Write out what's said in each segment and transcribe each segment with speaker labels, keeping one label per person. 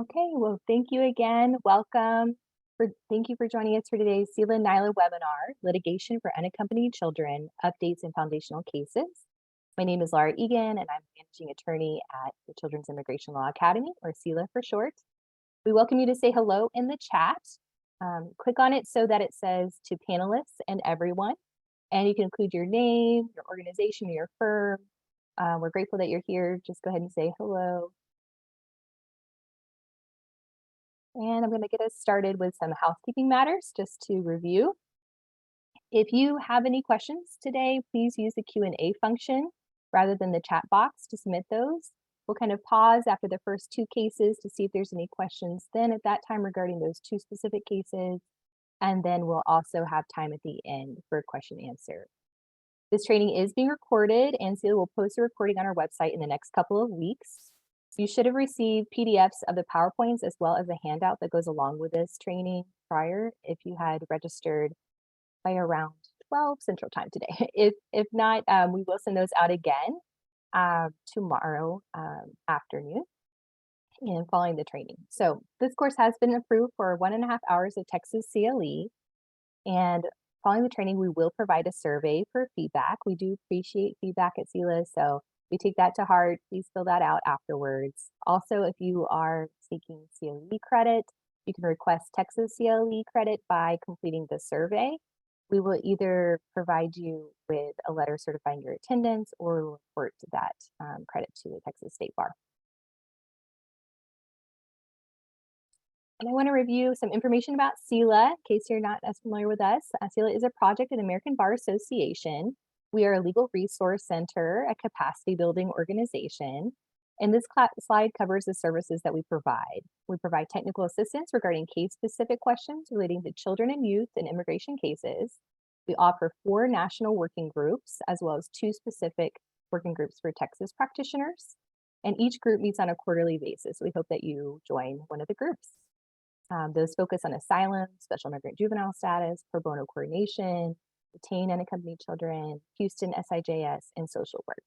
Speaker 1: Okay, well, thank you again. Welcome. Thank you for joining us for today's CILA NILA webinar, Litigation for Unaccompanied Children, Updates in Foundational Cases. My name is Laura Egan, and I'm Managing Attorney at the Children's Immigration Law Academy, or CILA for short. We welcome you to say hello in the chat. Click on it so that it says to panelists and everyone, and you can include your name, your organization, or your firm. We're grateful that you're here. Just go ahead and say hello. And I'm going to get us started with some housekeeping matters just to review. If you have any questions today, please use the Q&A function rather than the chat box to submit those. We'll kind of pause after the first two cases to see if there's any questions then at that time regarding those two specific cases. And then we'll also have time at the end for a question and answer. This training is being recorded, and CILA will post a recording on our website in the next couple of weeks. You should have received PDFs of the PowerPoints as well as a handout that goes along with this training prior if you had registered by around 12 Central Time today. If not, we will send those out again tomorrow afternoon and following the training. So this course has been approved for 1.5 hours of Texas CLE, and following the training, we will provide a survey for feedback. We do appreciate feedback at CILA, so we take that to heart. Please fill that out afterwards. Also, if you are seeking CLE credit, you can request Texas CLE credit by completing the survey. We will either provide you with a letter certifying your attendance or report that credit to the Texas State Bar. And I want to review some information about CILA in case you're not as familiar with us. CILA is a project of the American Bar Association. We are a legal resource center, a capacity building organization. And this slide covers the services that we provide. We provide technical assistance regarding case-specific questions relating to children and youth in immigration cases. We offer 4 national working groups, as well as 2 specific working groups for Texas practitioners. And each group meets on a quarterly basis. We hope that you join one of the groups. Those focus on asylum, special immigrant juvenile status, pro bono coordination, detained unaccompanied children, Houston SIJS, and social work.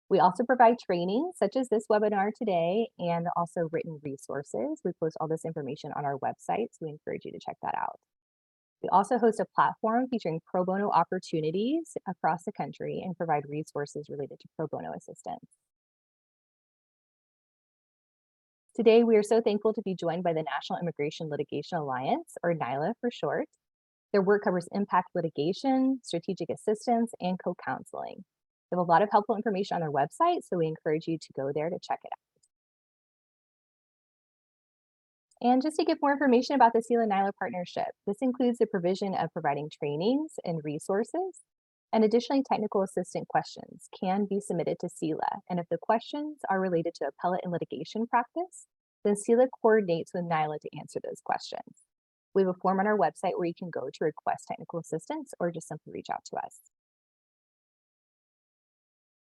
Speaker 1: We also provide training such as this webinar today and also written resources. We post all this information on our website, so we encourage you to check that out. We also host a platform featuring pro bono opportunities across the country and provide resources related to pro bono assistance. Today, we are so thankful to be joined by the National Immigration Litigation Alliance, or NILA for short. Their work covers impact litigation, strategic assistance, and co-counseling. They have a lot of helpful information on their website, so we encourage you to go there to check it out. And just to give more information about the CILA-NILA partnership, this includes the provision of providing trainings and resources, and additionally, technical assistant questions can be submitted to CILA. And if the questions are related to appellate and litigation practice, then CILA coordinates with NILA to answer those questions. We have a form on our website where you can go to request technical assistance or just simply reach out to us.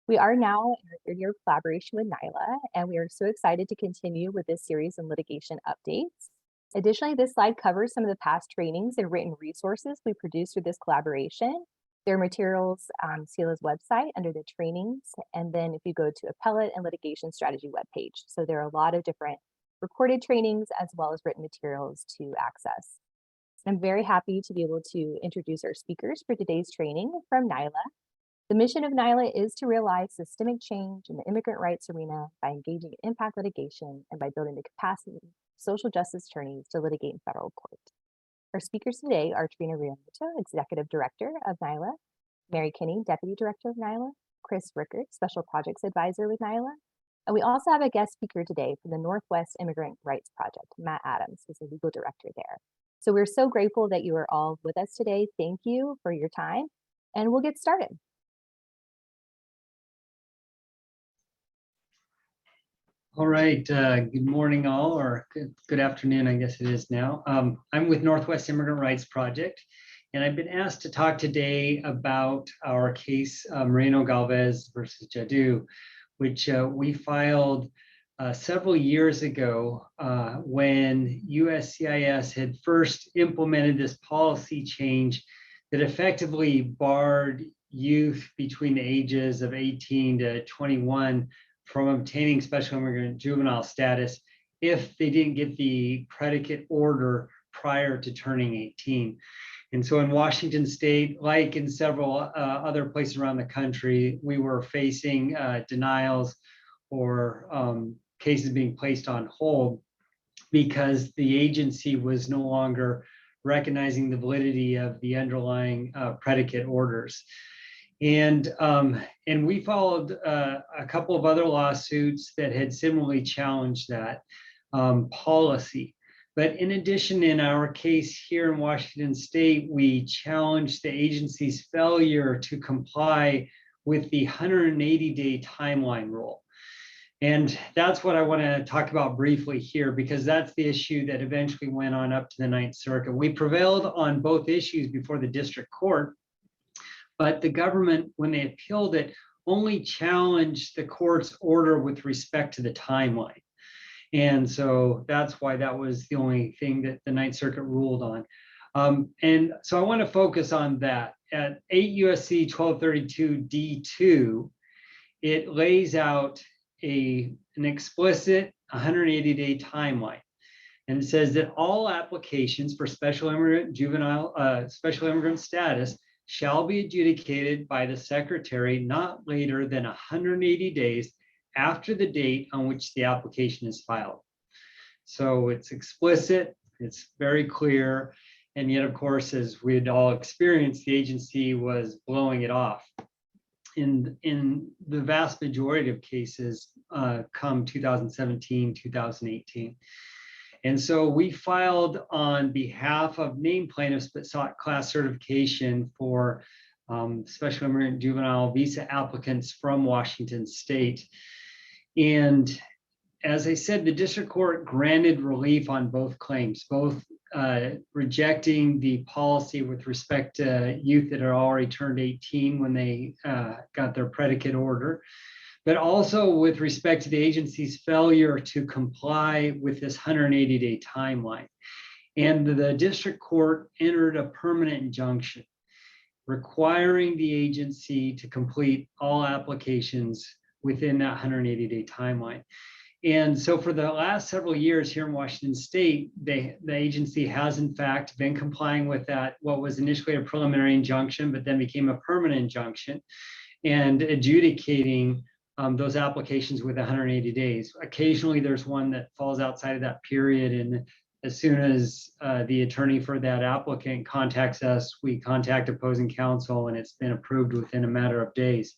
Speaker 1: We are now in our 3rd year of collaboration with NILA, and we are so excited to continue with this series of litigation updates. Additionally, this slide covers some of the past trainings and written resources we produced through this collaboration. There are materials on CILA's website under the trainings, and then if you go to Appellate and Litigation Strategy webpage. So there are a lot of different recorded trainings as well as written materials to access. I'm very happy to be able to introduce our speakers for today's training from NILA. The mission of NILA is to realize systemic change in the immigrant rights arena by engaging in impact litigation and by building the capacity of social justice attorneys to litigate in federal court. Our speakers today are Trina Riamoto, Executive Director of NILA, Mary Kinney, Deputy Director of NILA, Chris Rickert, Special Projects Advisor with NILA, and we also have a guest speaker today from the Northwest Immigrant Rights Project, Matt Adams, who's the Legal Director there. So we're so grateful that you are all with us today. Thank you for your time, and we'll get started.
Speaker 2: All right, good morning all, or good afternoon, I guess it is now. I'm with Northwest Immigrant Rights Project, and I've been asked to talk today about our case Moreno Galvez versus Jaddou, which we filed several years ago when USCIS had first implemented this policy change that effectively barred youth between the ages of 18 to 21 from obtaining special immigrant juvenile status if they didn't get the predicate order prior to turning 18. And so in Washington State, like in several other places around the country, we were facing denials or cases being placed on hold because the agency was no longer recognizing the validity of the underlying predicate orders. And we followed a couple of other lawsuits that had similarly challenged that policy. But in addition, in our case here in Washington State, we challenged the agency's failure to comply with the 180-day timeline rule. And that's what I want to talk about briefly here, because that's the issue that eventually went on up to the Ninth Circuit. We prevailed on both issues before the district court, but the government, when they appealed it, only challenged the court's order with respect to the timeline. And so that's why that was the only thing that the Ninth Circuit ruled on. And so I want to focus on that. At 8 USC 1232 D2, it lays out an explicit 180-day timeline. And it says that all applications for special immigrant special immigrant status shall be adjudicated by the secretary not later than 180 days after the date on which the application is filed. So it's explicit, it's very clear, and yet, of course, as we had all experienced, the agency was blowing it off. In the vast majority of cases come 2017, 2018. And so we filed on behalf of named plaintiffs, but sought class certification for special immigrant juvenile visa applicants from Washington State. And as I said, the district court granted relief on both claims, both rejecting the policy with respect to youth that had already turned 18 when they got their predicate order, but also with respect to the agency's failure to comply with this 180-day timeline. And the district court entered a permanent injunction requiring the agency to complete all applications within that 180-day timeline. And so for the last several years here in Washington State, the agency has in fact been complying with that, what was initially a preliminary injunction, but then became a permanent injunction, and adjudicating those applications with 180 days. Occasionally there's one that falls outside of that period, and as soon as the attorney for that applicant contacts us, we contact opposing counsel, and it's been approved within a matter of days.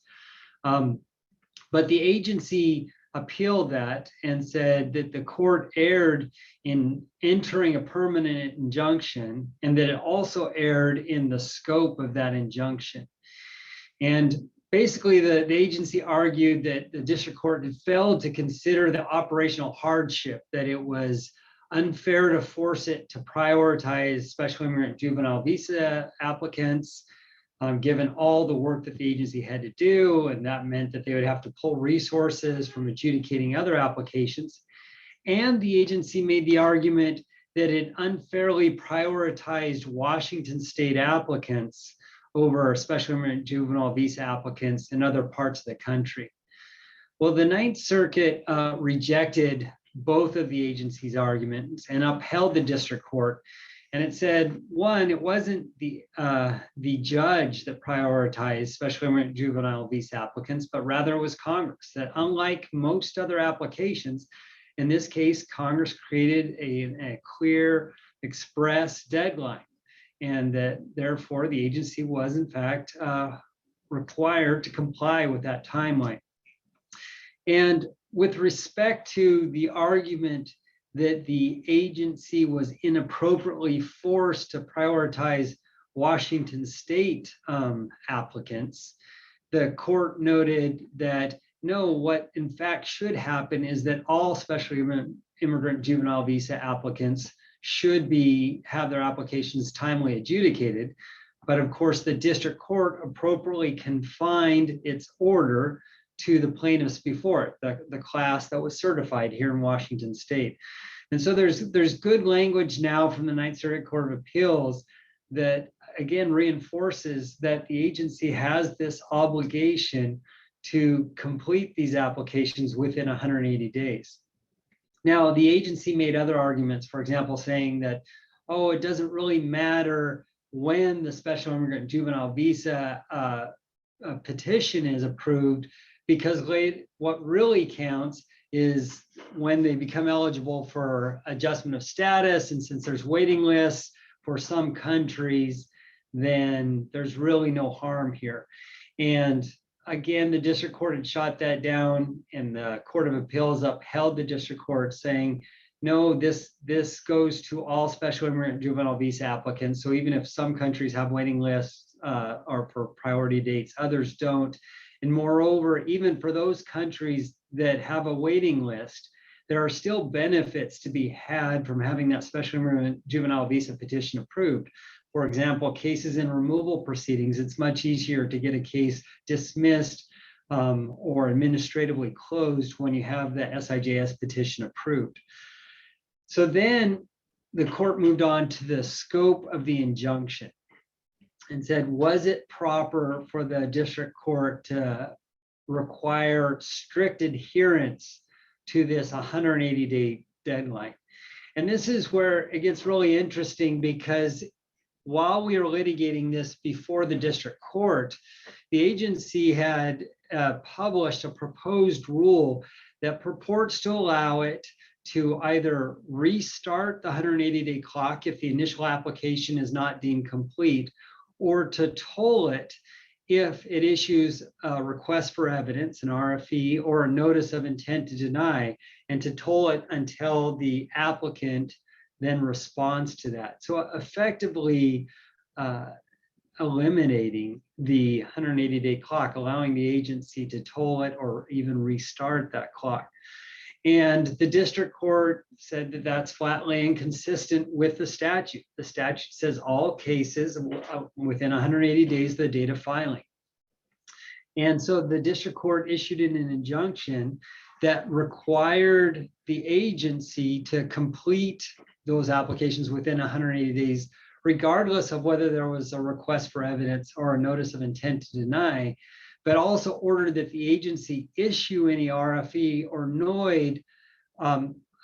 Speaker 2: But the agency appealed that and said that the court erred in entering a permanent injunction, and that it also erred in the scope of that injunction. And basically the agency argued that the district court had failed to consider the operational hardship, that it was unfair to force it to prioritize special immigrant juvenile visa applicants, given all the work that the agency had to do, and that meant that they would have to pull resources from adjudicating other applications. And the agency made the argument that it unfairly prioritized Washington State applicants over special immigrant juvenile visa applicants in other parts of the country. Well, the Ninth Circuit rejected both of the agency's arguments and upheld the district court. And it said, one, it wasn't the judge that prioritized special immigrant juvenile visa applicants, but rather it was Congress, that unlike most other applications, in this case, Congress created a clear, express deadline, and that therefore the agency was in fact required to comply with that timeline. And with respect to the argument that the agency was inappropriately forced to prioritize Washington State applicants, the court noted that no, what in fact should happen is that all special immigrant juvenile visa applicants should have their applications timely adjudicated. But of course, the district court appropriately confined its order to the plaintiffs before it, the class that was certified here in Washington State. And so there's good language now from the Ninth Circuit Court of Appeals that again reinforces that the agency has this obligation to complete these applications within 180 days. Now, the agency made other arguments, for example, saying that, oh, it doesn't really matter when the special immigrant juvenile visa petition is approved, because what really counts is when they become eligible for adjustment of status. And since there's waiting lists for some countries, then there's really no harm here. And again, the district court had shot that down, and the Court of Appeals upheld the district court, saying, no, this goes to all special immigrant juvenile visa applicants. So even if some countries have waiting lists or for priority dates, others don't. And moreover, even for those countries that have a waiting list, there are still benefits to be had from having that special immigrant juvenile visa petition approved. For example, cases in removal proceedings, it's much easier to get a case dismissed or administratively closed when you have the SIJS petition approved. So then the court moved on to the scope of the injunction and said, was it proper for the district court to require strict adherence to this 180-day deadline? And this is where it gets really interesting, because while we were litigating this before the district court, the agency had published a proposed rule that purports to allow it to either restart the 180-day clock if the initial application is not deemed complete, or to toll it if it issues a request for evidence, an RFE, or a notice of intent to deny, and to toll it until the applicant then responds to that. So effectively eliminating the 180-day clock, allowing the agency to toll it or even restart that clock. And the district court said that that's flatly inconsistent with the statute. The statute says all cases within 180 days of the date of filing. And so the district court issued an injunction that required the agency to complete those applications within 180 days, regardless of whether there was a request for evidence or a notice of intent to deny, but also ordered that the agency issue any RFE or NOID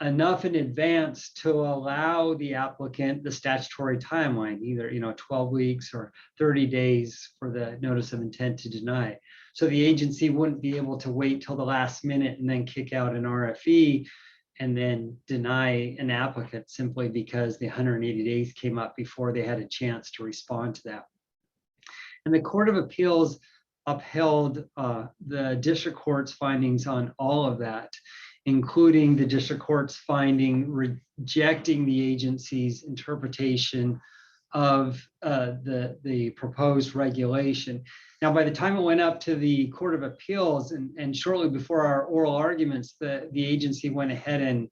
Speaker 2: enough in advance to allow the applicant the statutory timeline, either 12 weeks or 30 days for the notice of intent to deny. So the agency wouldn't be able to wait till the last minute and then kick out an RFE and then deny an applicant simply because the 180 days came up before they had a chance to respond to that. And the Court of Appeals upheld the district court's findings on all of that, including the district court's finding rejecting the agency's interpretation of the proposed regulation. Now, by the time it went up to the Court of Appeals and shortly before our oral arguments, the agency went ahead and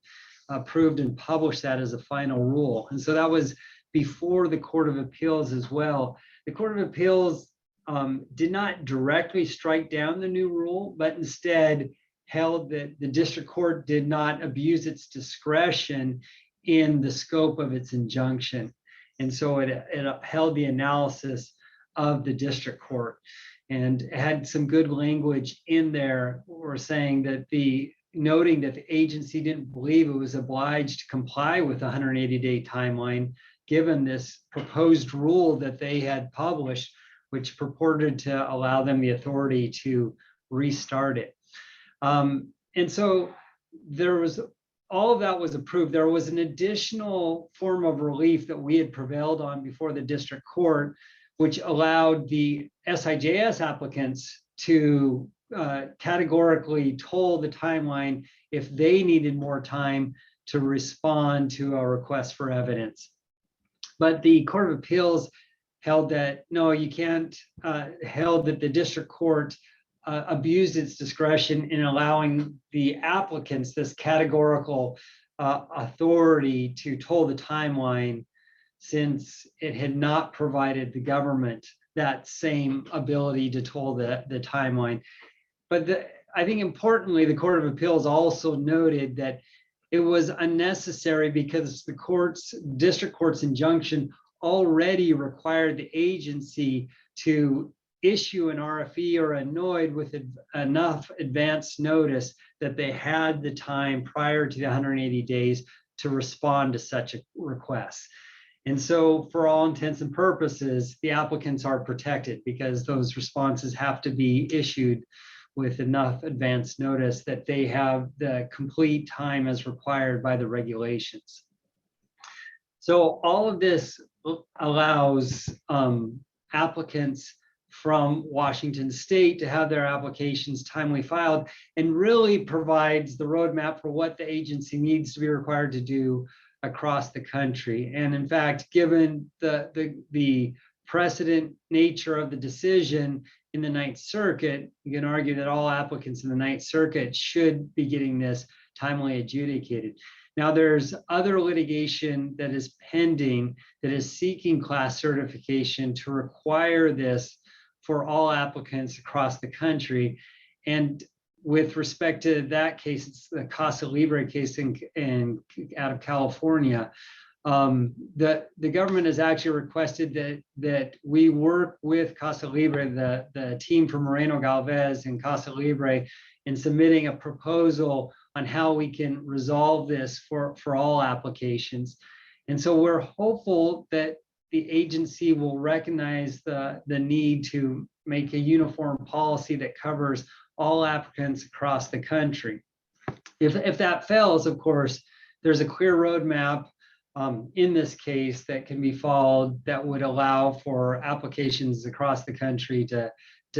Speaker 2: approved and published that as a final rule. And so that was before the Court of Appeals as well. The Court of Appeals did not directly strike down the new rule, but instead held that the district court did not abuse its discretion in the scope of its injunction. And so it upheld the analysis of the district court and had some good language in there. We're saying that noting that the agency didn't believe it was obliged to comply with the 180-day timeline, given this proposed rule that they had published, which purported to allow them the authority to restart it. And so all of that was approved. There was an additional form of relief that we had prevailed on before the district court, which allowed the SIJS applicants to categorically toll the timeline if they needed more time to respond to a request for evidence. But the Court of Appeals held that, no, you can't, held that the district court abused its discretion in allowing the applicants this categorical authority to toll the timeline, since it had not provided the government that same ability to toll the timeline. But I think importantly, the Court of Appeals also noted that it was unnecessary because the district court's injunction already required the agency to issue an RFE or a NOID with enough advance notice that they had the time prior to the 180 days to respond to such a request. And so for all intents and purposes, the applicants are protected because those responses have to be issued with enough advance notice that they have the complete time as required by the regulations. So all of this allows applicants from Washington State to have their applications timely filed and really provides the roadmap for what the agency needs to be required to do across the country. And in fact, given the precedent nature of the decision in the Ninth Circuit, you can argue that all applicants in the Ninth Circuit should be getting this timely adjudicated. Now, there's other litigation that is pending that is seeking class certification to require this for all applicants across the country. And with respect to that case, it's the Casa Libre case out of California. The government has actually requested that we work with Casa Libre, the team from Moreno Galvez and Casa Libre, in submitting a proposal on how we can resolve this for all applications. And so we're hopeful that the agency will recognize the need to make a uniform policy that covers all applicants across the country. If that fails, of course, there's a clear roadmap in this case that can be followed that would allow for applications across the country to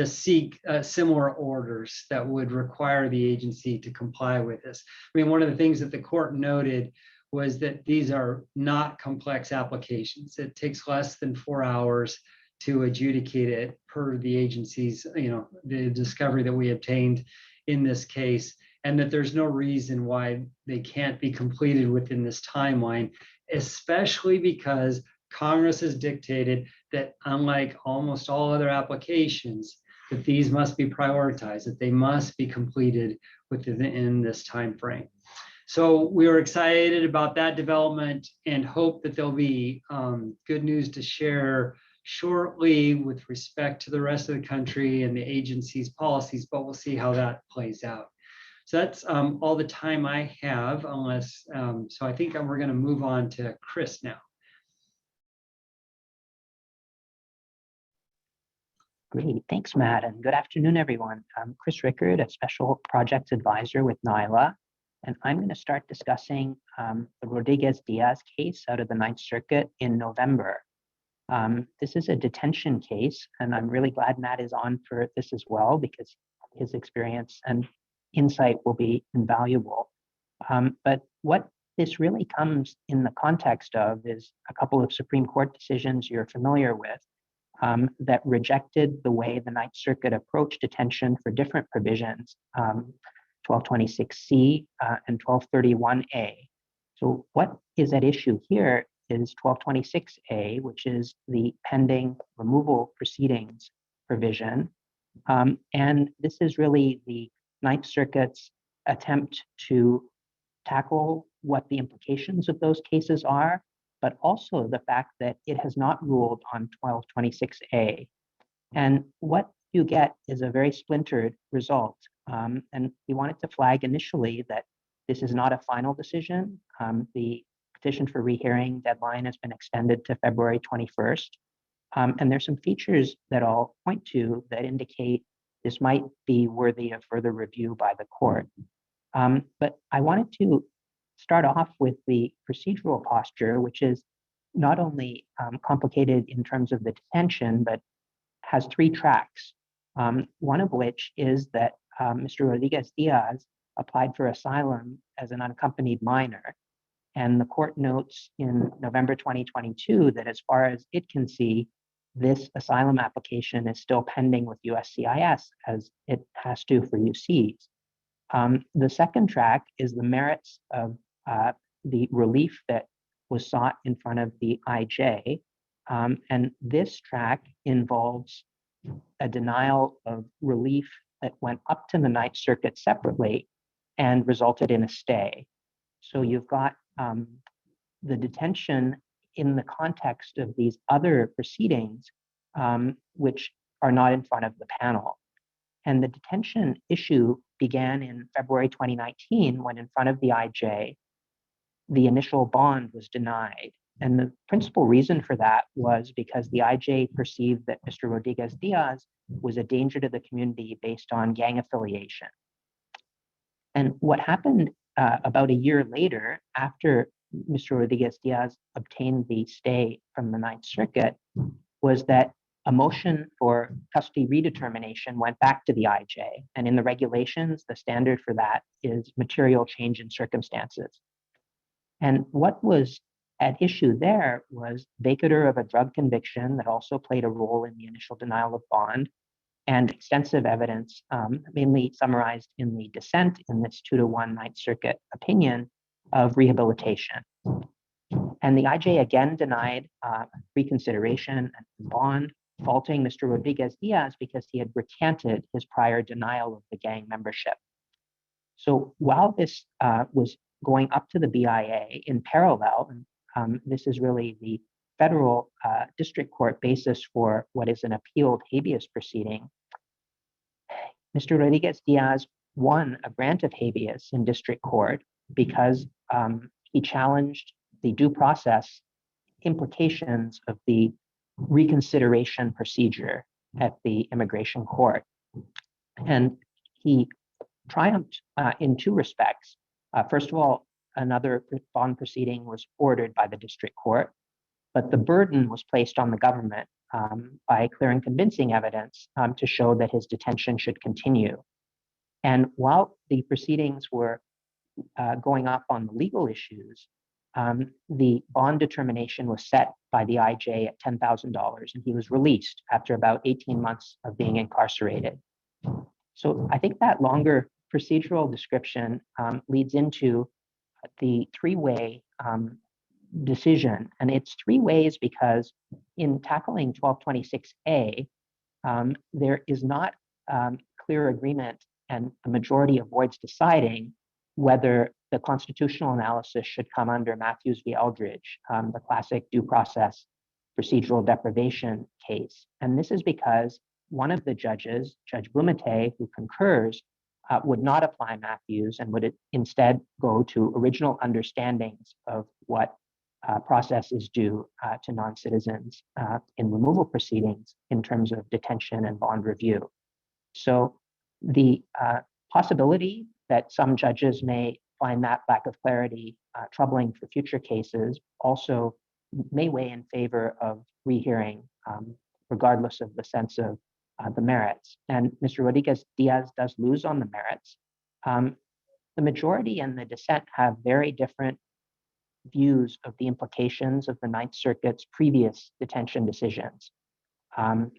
Speaker 2: seek similar orders that would require the agency to comply with this. I mean, one of the things that the court noted was that these are not complex applications. It takes less than 4 hours to adjudicate it per the agency's, the discovery that we obtained in this case, and that there's no reason why they can't be completed within this timeline, especially because Congress has dictated that unlike almost all other applications, that these must be prioritized, that they must be completed within this time frame. So we are excited about that development and hope that there'll be good news to share shortly with respect to the rest of the country and the agency's policies, but we'll see how that plays out. So that's all the time I have, unless, so I think we're going to move on to Chris now.
Speaker 3: Great, thanks, Matt, and good afternoon, everyone. I'm Chris Rickard, a Special Projects Advisor with NILA, and I'm going to start discussing the Rodriguez-Diaz case out of the Ninth Circuit in November. This is a detention case, and I'm really glad Matt is on for this as well, because his experience and insight will be invaluable. But what this really comes in the context of is a couple of Supreme Court decisions you're familiar with that rejected the way the Ninth Circuit approached detention for different provisions, 1226C and 1231A. So what is at issue here is 1226A, which is the pending removal proceedings provision. And this is really the Ninth Circuit's attempt to tackle what the implications of those cases are, but also the fact that it has not ruled on 1226A. And what you get is a very splintered result. And we wanted to flag initially that this is not a final decision. The petition for rehearing deadline has been extended to February 21st. And there's some features that I'll point to that indicate this might be worthy of further review by the court. But I wanted to start off with the procedural posture, which is not only complicated in terms of the detention, but has 3 tracks. One of which is that Mr. Rodriguez-Diaz applied for asylum as an unaccompanied minor. And the court notes in November 2022 that as far as it can see, this asylum application is still pending with USCIS as it has to for UCs. The second track is the merits of the relief that was sought in front of the IJ. And this track involves a denial of relief that went up to the Ninth Circuit separately and resulted in a stay. So you've got the detention in the context of these other proceedings, which are not in front of the panel. And the detention issue began in February 2019 when in front of the IJ, the initial bond was denied. And the principal reason for that was because the IJ perceived that Mr. Rodriguez-Diaz was a danger to the community based on gang affiliation. And what happened about a year later, after Mr. Rodriguez-Diaz obtained the stay from the Ninth Circuit, was that a motion for custody redetermination went back to the IJ. And in the regulations, the standard for that is material change in circumstances. And what was at issue there was vacatur of a drug conviction that also played a role in the initial denial of bond, and extensive evidence, mainly summarized in the dissent in this 2-1 Ninth Circuit opinion, of rehabilitation. And the IJ again denied reconsideration and bond, faulting Mr. Rodriguez-Diaz because he had recanted his prior denial of the gang membership. So while this was going up to the BIA in parallel, and this is really the federal district court basis for what is an appealed habeas proceeding, Mr. Rodriguez-Diaz won a grant of habeas in district court because he challenged the due process implications of the reconsideration procedure at the immigration court. And he triumphed in two respects. First of all, another bond proceeding was ordered by the district court, but the burden was placed on the government by clear and convincing evidence to show that his detention should continue. And while the proceedings were going up on the legal issues, the bond determination was set by the IJ at $10,000, and he was released after about 18 months of being incarcerated. So I think that longer procedural description leads into the three-way decision. And it's three ways because in tackling 1226A, there is not clear agreement, and a majority avoids deciding whether the constitutional analysis should come under Matthews v. Eldridge, the classic due process procedural deprivation case. And this is because one of the judges, Judge Blumete, who concurs, would not apply Matthews and would instead go to original understandings of what process is due to non-citizens in removal proceedings in terms of detention and bond review. So the possibility that some judges may find that lack of clarity troubling for future cases also may weigh in favor of rehearing, regardless of the sense of the merits. And Mr. Rodriguez-Diaz does lose on the merits. The majority and the dissent have very different views of the implications of the Ninth Circuit's previous detention decisions,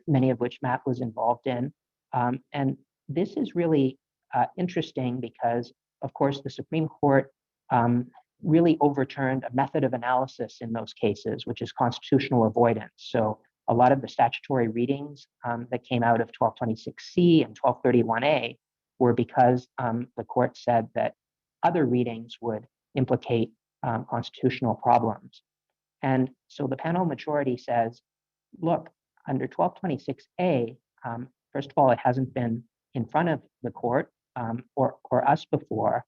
Speaker 3: many of which Matt was involved in. And this is really interesting because, of course, the Supreme Court really overturned a method of analysis in those cases, which is constitutional avoidance. So a lot of the statutory readings that came out of 1226C and 1231A were because the court said that other readings would implicate constitutional problems. And so the panel majority says, look, under 1226A, first of all, it hasn't been in front of the court or us before,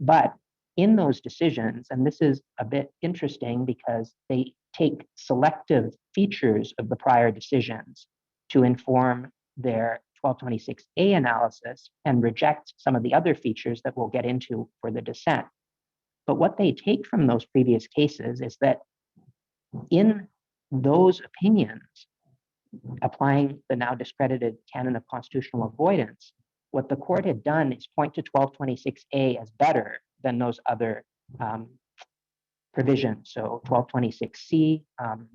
Speaker 3: but in those decisions, and this is a bit interesting because they take selective features of the prior decisions to inform their 1226A analysis and reject some of the other features that we'll get into for the dissent. But what they take from those previous cases is that in those opinions, applying the now discredited canon of constitutional avoidance, what the court had done is point to 1226A as better than those other provisions. So 1226C,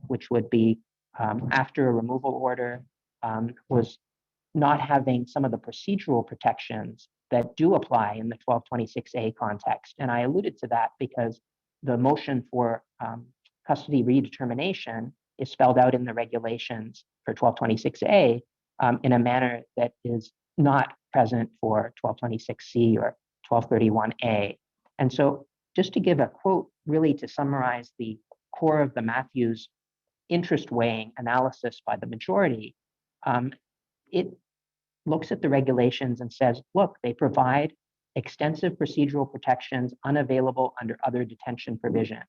Speaker 3: which would be after a removal order, was not having some of the procedural protections that do apply in the 1226A context. And I alluded to that because the motion for custody redetermination is spelled out in the regulations for 1226A in a manner that is not present for 1226C or 1231A. And so just to give a quote, really to summarize the core of the Matthews interest weighing analysis by the majority, it looks at the regulations and says, look, they provide extensive procedural protections unavailable under other detention provisions,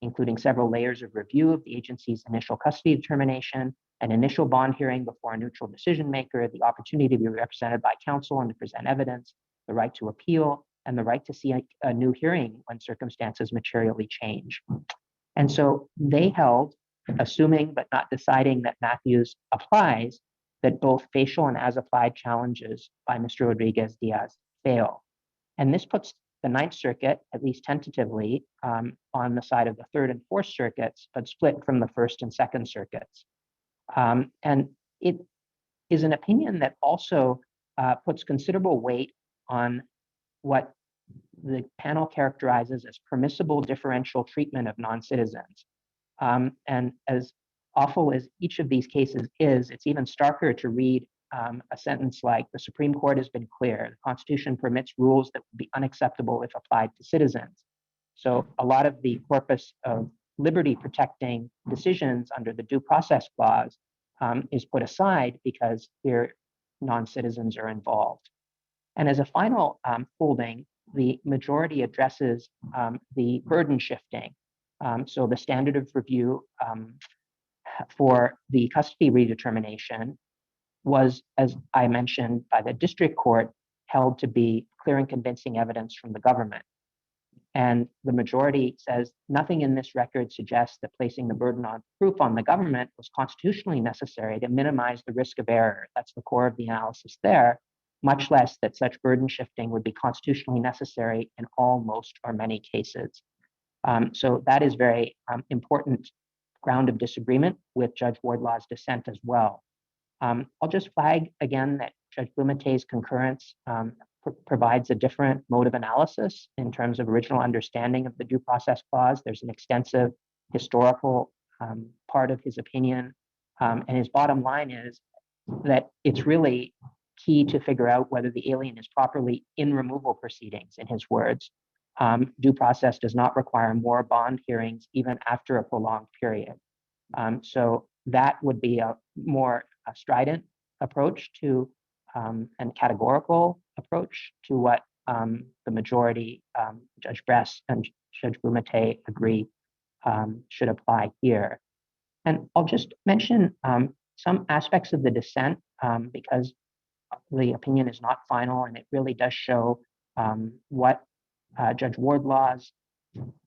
Speaker 3: including several layers of review of the agency's initial custody determination, an initial bond hearing before a neutral decision maker, the opportunity to be represented by counsel and to present evidence, the right to appeal, and the right to see a new hearing when circumstances materially change. And so they held, assuming but not deciding that Matthews applies, that both facial and as applied challenges by Mr. Rodriguez-Diaz fail. And this puts the Ninth Circuit, at least tentatively, on the side of the Third and Fourth Circuits, but split from the First and Second Circuits. And it is an opinion that also puts considerable weight on what the panel characterizes as permissible differential treatment of non-citizens. And as awful as each of these cases is, it's even starker to read a sentence like, the Supreme Court has been clear, the Constitution permits rules that would be unacceptable if applied to citizens. So a lot of the corpus of liberty protecting decisions under the Due Process Clause is put aside because here non-citizens are involved. And as a final holding, the majority addresses the burden shifting. So the standard of review for the custody redetermination was, as I mentioned, by the district court, held to be clear and convincing evidence from the government. And the majority says nothing in this record suggests that placing the burden of proof on the government was constitutionally necessary to minimize the risk of error. That's the core of the analysis there, much less that such burden shifting would be constitutionally necessary in all, most, or many cases. So that is very important ground of disagreement with Judge Wardlaw's dissent as well. I'll just flag again that Judge Blumenthal's concurrence provides a different mode of analysis in terms of original understanding of the Due Process Clause. There's an extensive historical part of his opinion, and his bottom line is that it's really key to figure out whether the alien is properly in removal proceedings, in his words. Due process does not require more bond hearings even after a prolonged period. So that would be a more strident approach to and categorical approach to what the majority, Judge Bress and Judge Blumenthal, agree should apply here. And I'll just mention some aspects of the dissent because the opinion is not final and it really does show what Judge Wardlaw's,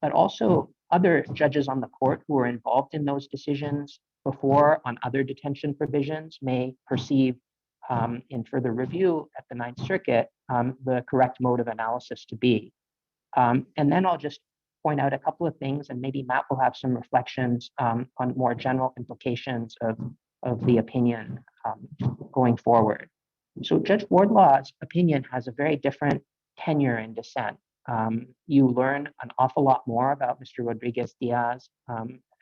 Speaker 3: but also other judges on the court who were involved in those decisions before on other detention provisions may perceive in further review at the Ninth Circuit the correct mode of analysis to be. And then I'll just point out a couple of things, and maybe Matt will have some reflections on more general implications of the opinion going forward. So Judge Wardlaw's opinion has a very different tenure in dissent. You learn an awful lot more about Mr. Rodriguez-Diaz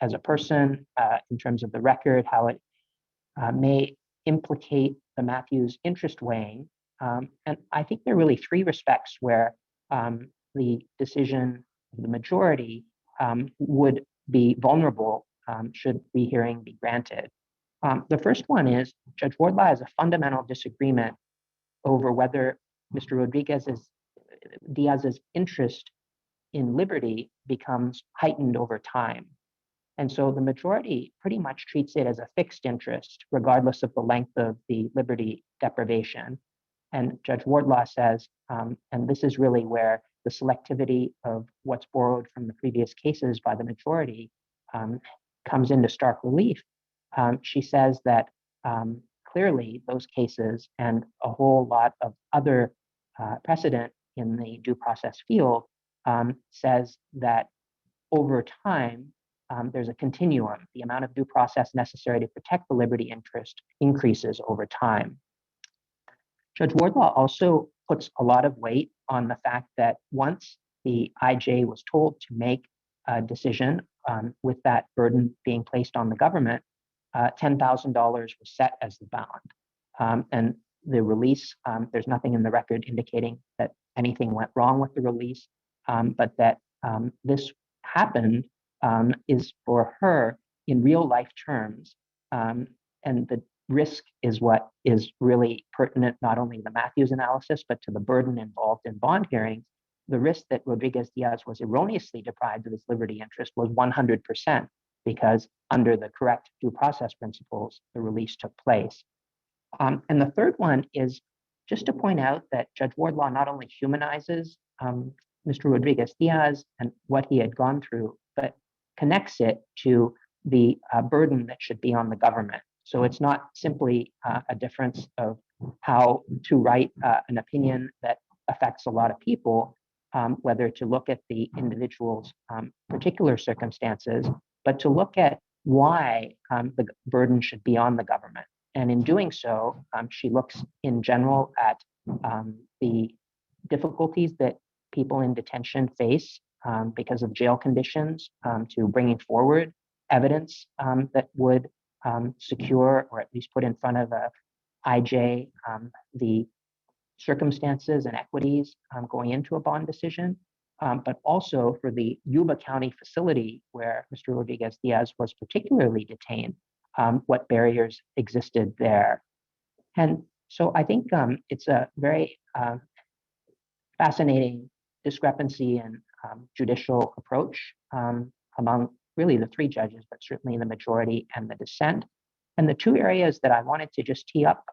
Speaker 3: as a person in terms of the record, how it may implicate the Matthews interest weighing. And I think there are really three respects where the decision of the majority would be vulnerable should rehearing be granted. The first one is Judge Wardlaw has a fundamental disagreement over whether Mr. Rodriguez-Diaz's interest in liberty becomes heightened over time. And so the majority pretty much treats it as a fixed interest, regardless of the length of the liberty deprivation. And Judge Wardlaw says, and this is really where the selectivity of what's borrowed from the previous cases by the majority comes into stark relief. She says that clearly those cases and a whole lot of other precedent in the due process field says that over time, there's a continuum. The amount of due process necessary to protect the liberty interest increases over time. Judge Wardlaw also puts a lot of weight on the fact that once the IJ was told to make a decision with that burden being placed on the government, $10,000 was set as the bound. And the release, there's nothing in the record indicating that anything went wrong with the release, but that this happened is for her in real life terms. And the risk is what is really pertinent, not only to the Matthews analysis, but to the burden involved in bond hearings. The risk that Rodriguez-Diaz was erroneously deprived of his liberty interest was 100%, because under the correct due process principles, the release took place. And the third one is just to point out that Judge Wardlaw not only humanizes Mr. Rodriguez-Diaz and what he had gone through, but connects it to the burden that should be on the government. So it's not simply a difference of how to write an opinion that affects a lot of people, whether to look at the individual's particular circumstances, but to look at why the burden should be on the government. And in doing so, she looks in general at the difficulties that people in detention face because of jail conditions, to bringing forward evidence that would secure or at least put in front of a IJ the circumstances and equities going into a bond decision, but also for the Yuba County facility where Mr. Rodriguez-Diaz was particularly detained, what barriers existed there. And so I think it's a very fascinating discrepancy in judicial approach among really the three judges, but certainly the majority and the dissent. And the two areas that I wanted to just tee up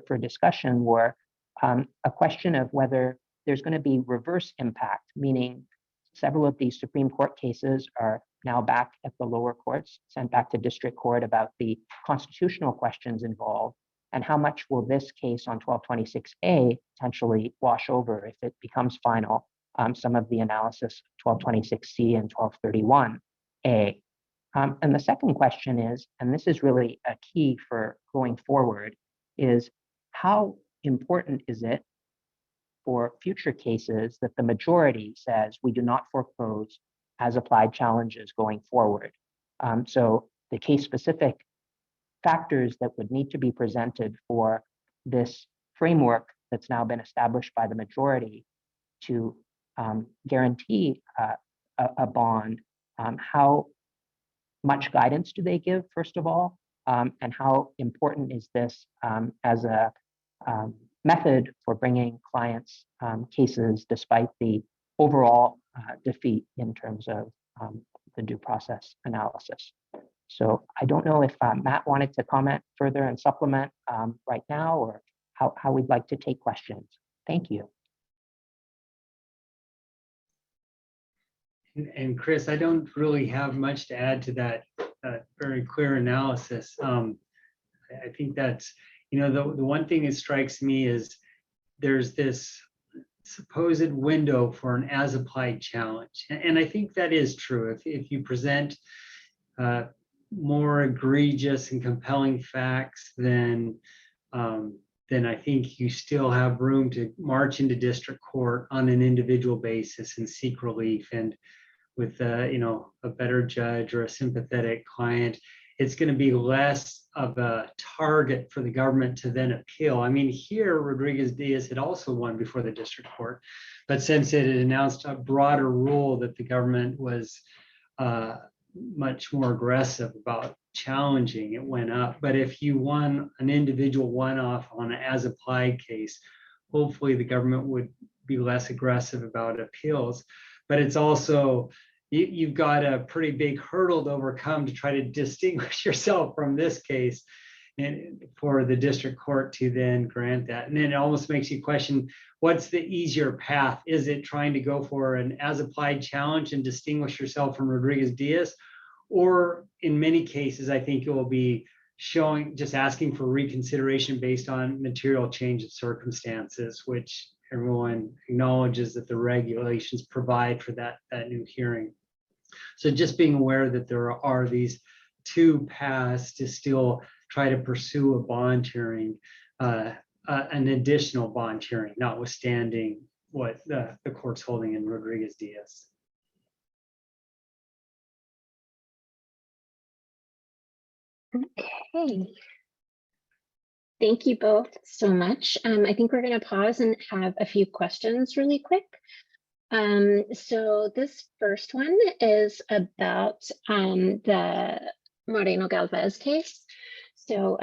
Speaker 3: for discussion were a question of whether there's going to be reverse impact, meaning several of these Supreme Court cases are now back at the lower courts, sent back to district court about the constitutional questions involved, and how much will this case on 1226A potentially wash over if it becomes final, some of the analysis 1226C and 1231A. And the second question is, and this is really a key for going forward, is how important is it for future cases that the majority says we do not foreclose as applied challenges going forward? So the case-specific factors that would need to be presented for this framework that's now been established by the majority to guarantee a bond, how much guidance do they give, first of all, and how important is this as a method for bringing clients' cases despite the overall defeat in terms of the due process analysis. So I don't know if Matt wanted to comment further and supplement right now, or how we'd like to take questions. Thank you.
Speaker 2: And Chris, I don't really have much to add to that very clear analysis. I think that's, the one thing that strikes me is there's this supposed window for an as-applied challenge. And I think that is true. If you present more egregious and compelling facts, then I think you still have room to march into district court on an individual basis and seek relief. And with a better judge or a sympathetic client, it's going to be less of a target for the government to then appeal. I mean, here Rodriguez-Diaz had also won before the district court, but since it had announced a broader rule that the government was much more aggressive about challenging, it went up. But if you won an individual one-off on an as-applied case, hopefully the government would be less aggressive about appeals. But it's also, you've got a pretty big hurdle to overcome to try to distinguish yourself from this case, and for the district court to then grant that. And then it almost makes you question, what's the easier path? Is it trying to go for an as-applied challenge and distinguish yourself from Rodriguez-Diaz? Or in many cases, I think it will be just asking for reconsideration based on material change of circumstances, which everyone acknowledges that the regulations provide for that new hearing. So just being aware that there are these two paths to still try to pursue a bond hearing, an additional bond hearing, notwithstanding what the court's holding in Rodriguez-Diaz.
Speaker 4: Okay. Thank you both so much. I think we're going to pause and have a few questions really quick. So this first one is about the Moreno Galvez case. So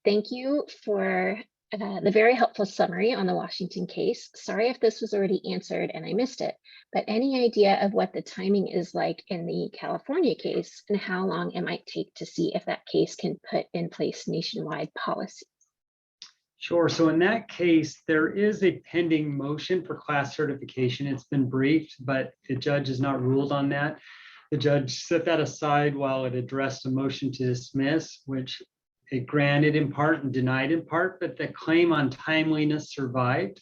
Speaker 4: thank you for the very helpful summary on the Washington case. Sorry if this was already answered and I missed it, but any idea of what the timing is like in the California case and how long it might take to see if that case can put in place nationwide policy?
Speaker 2: Sure. So in that case, there is a pending motion for class certification. It's been briefed, but the judge has not ruled on that. The judge set that aside while it addressed a motion to dismiss, which it granted in part and denied in part, but the claim on timeliness survived.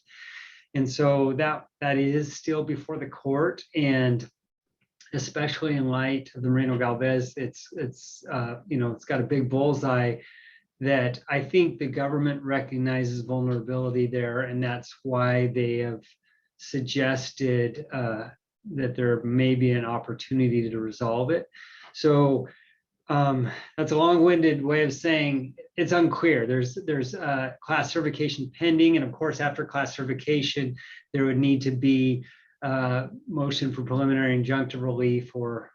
Speaker 2: And so that is still before the court. And especially in light of the Moreno Galvez, it's got a big bullseye that I think the government recognizes vulnerability there, and that's why they have suggested that there may be an opportunity to resolve it. So that's a long-winded way of saying it's unclear. There's class certification pending, and of course, after class certification, there would need to be motion for preliminary injunctive relief or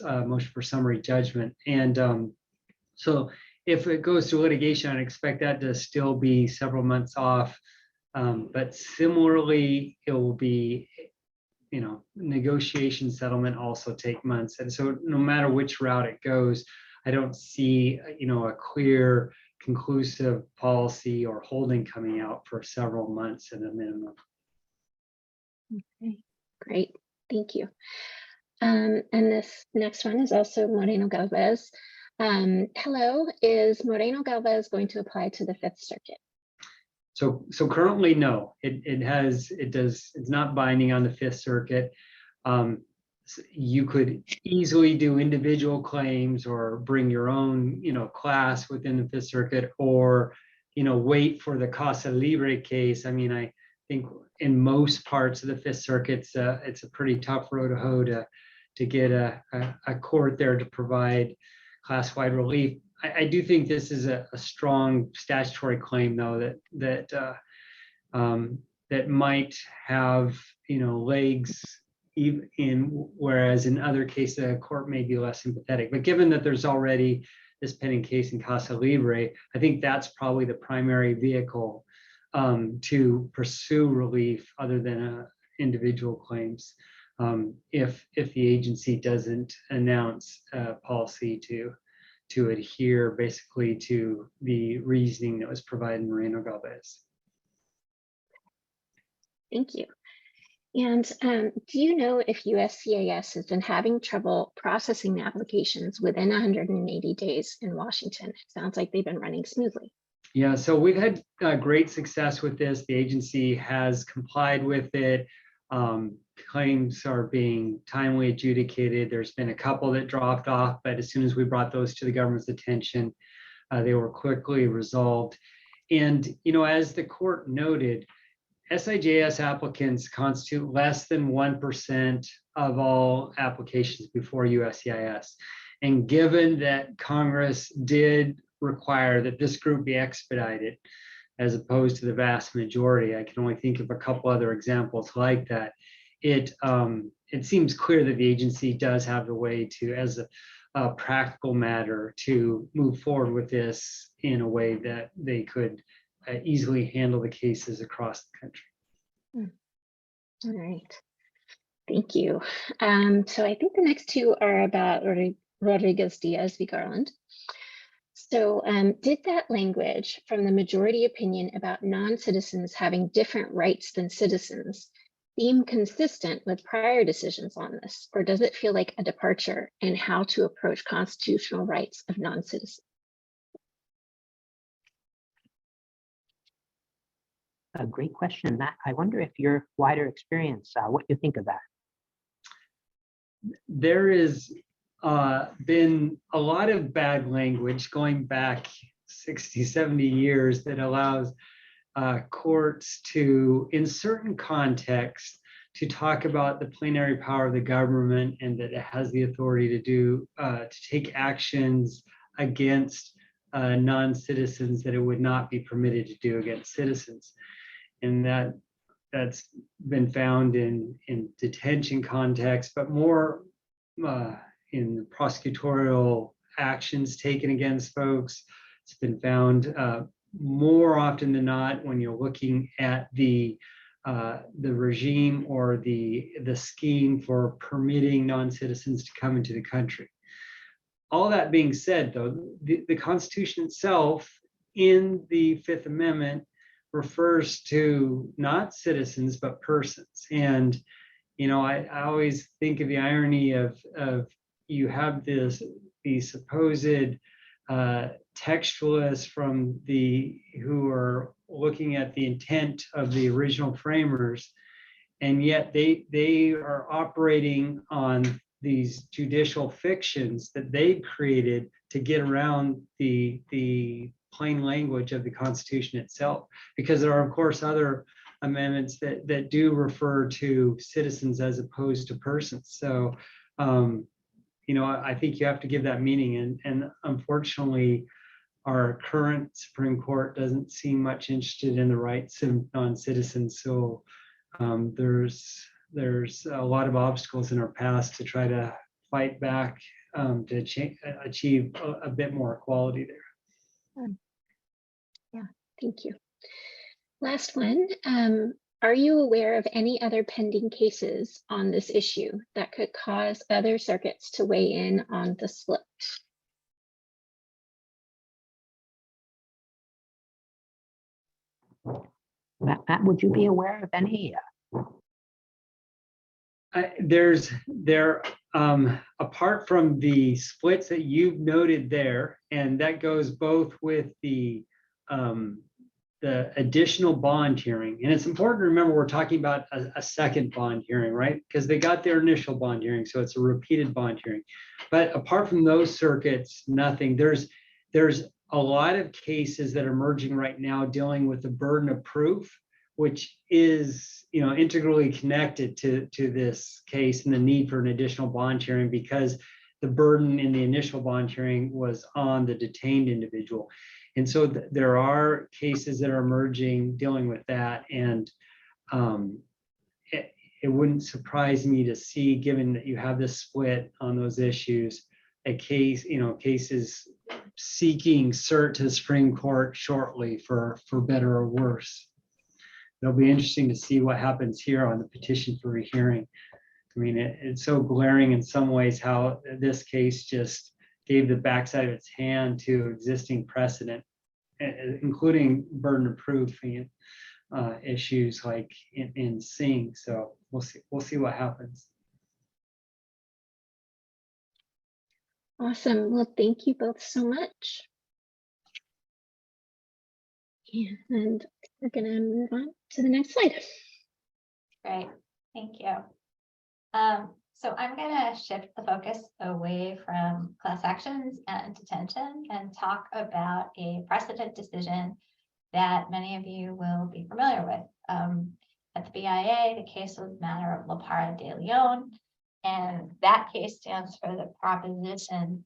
Speaker 2: motion for summary judgment. And so if it goes to litigation, I'd expect that to still be several months off. But similarly, it will be, negotiation settlement also take months. And so no matter which route it goes, I don't see, a clear, conclusive policy or holding coming out for several months at a minimum.
Speaker 4: Okay, great, thank you. And this next one is also Moreno Galvez. Hello, is Moreno Galvez going to apply to the Fifth Circuit?
Speaker 2: So currently, no, it's not binding on the Fifth Circuit. You could easily do individual claims or bring your own, class within the Fifth Circuit, or, wait for the Casa Libre case. I mean, I think in most parts of the Fifth Circuit, it's a pretty tough road to hoe to get a court there to provide class-wide relief. I do think this is a strong statutory claim, though, that might have, legs whereas in other cases, the court may be less sympathetic. But given that there's already this pending case in Casa Libre, I think that's probably the primary vehicle to pursue relief other than individual claims. If the agency doesn't announce a policy to adhere basically to the reasoning that was provided in Moreno Galvez.
Speaker 4: Thank you. And do you know if USCIS has been having trouble processing applications within 180 days in Washington? It sounds like they've been running smoothly.
Speaker 2: Yeah, so we've had great success with this. The agency has complied with it. Claims are being timely adjudicated. There's been a couple that dropped off, but as soon as we brought those to the government's attention, they were quickly resolved. And, as the court noted, SIJS applicants constitute less than 1% of all applications before USCIS. And given that Congress did require that this group be expedited, as opposed to the vast majority, I can only think of a couple other examples like that. It seems clear that the agency does have the way to, as a practical matter, to move forward with this in a way that they could easily handle the cases across the country.
Speaker 4: All right, thank you. So I think the next two are about Rodriguez-Diaz v. Garland. So did that language from the majority opinion about non-citizens having different rights than citizens seem consistent with prior decisions on this, or does it feel like a departure in how to approach constitutional rights of non-citizens?
Speaker 3: A great question, Matt. I wonder if your wider experience, what you think of that.
Speaker 2: There is been a lot of bad language going back 60, 70 years that allows courts to, in certain contexts, to talk about the plenary power of the government and that it has the authority to take actions against non-citizens that it would not be permitted to do against citizens. And that's been found in detention context, but more in prosecutorial actions taken against folks, It's been found more often than not when you're looking at the regime or the scheme for permitting non-citizens to come into the country. All that being said, though, the Constitution itself in the Fifth Amendment refers to not citizens, but persons. And, you know, I always think of the irony of you have the supposed textualists from who are looking at the intent of the original framers, and yet they are operating on these judicial fictions that they've created to get around the plain language of the Constitution itself, because there are of course other amendments that do refer to citizens as opposed to persons. So you know, I think you have to give that meaning, and unfortunately our current Supreme Court doesn't seem much interested in the rights of non-citizens. So there's a lot of obstacles in our past to try to fight back to achieve a bit more equality there.
Speaker 4: Yeah, thank you. Last one. Are you aware of any other pending cases on this issue that could cause other circuits to weigh in on the split?
Speaker 3: Matt, would you be aware of any?
Speaker 2: Apart from the splits that you've noted there, and that goes both with the additional bond hearing. And it's important to remember we're talking about a second bond hearing, right? Because they got their initial bond hearing, so it's a repeated bond hearing. But apart from those circuits, nothing. There's a lot of cases that are emerging right now dealing with the burden of proof, which is, you know, integrally connected to this case and the need for an additional bond hearing, because the burden in the initial bond hearing was on the detained individual. And so there are cases that are emerging dealing with that. And it wouldn't surprise me to see, given that you have this split on those issues, a case, you know, cases seeking cert to the Supreme Court shortly for better or worse. It'll be interesting to see what happens here on the petition for rehearing. I mean, it's so glaring in some ways how this case just gave the backside of its hand to existing precedent, including burden of proof issues like in Singh. So we'll see what happens.
Speaker 4: Awesome. Well, thank you both so much. And we're going to move on to the next slide.
Speaker 5: Great, thank you. So I'm going to shift the focus away from class actions and detention and talk about a precedent decision that many of you will be familiar with. At the BIA, the case was matter of La Parra de Leon, and that case stands for the proposition,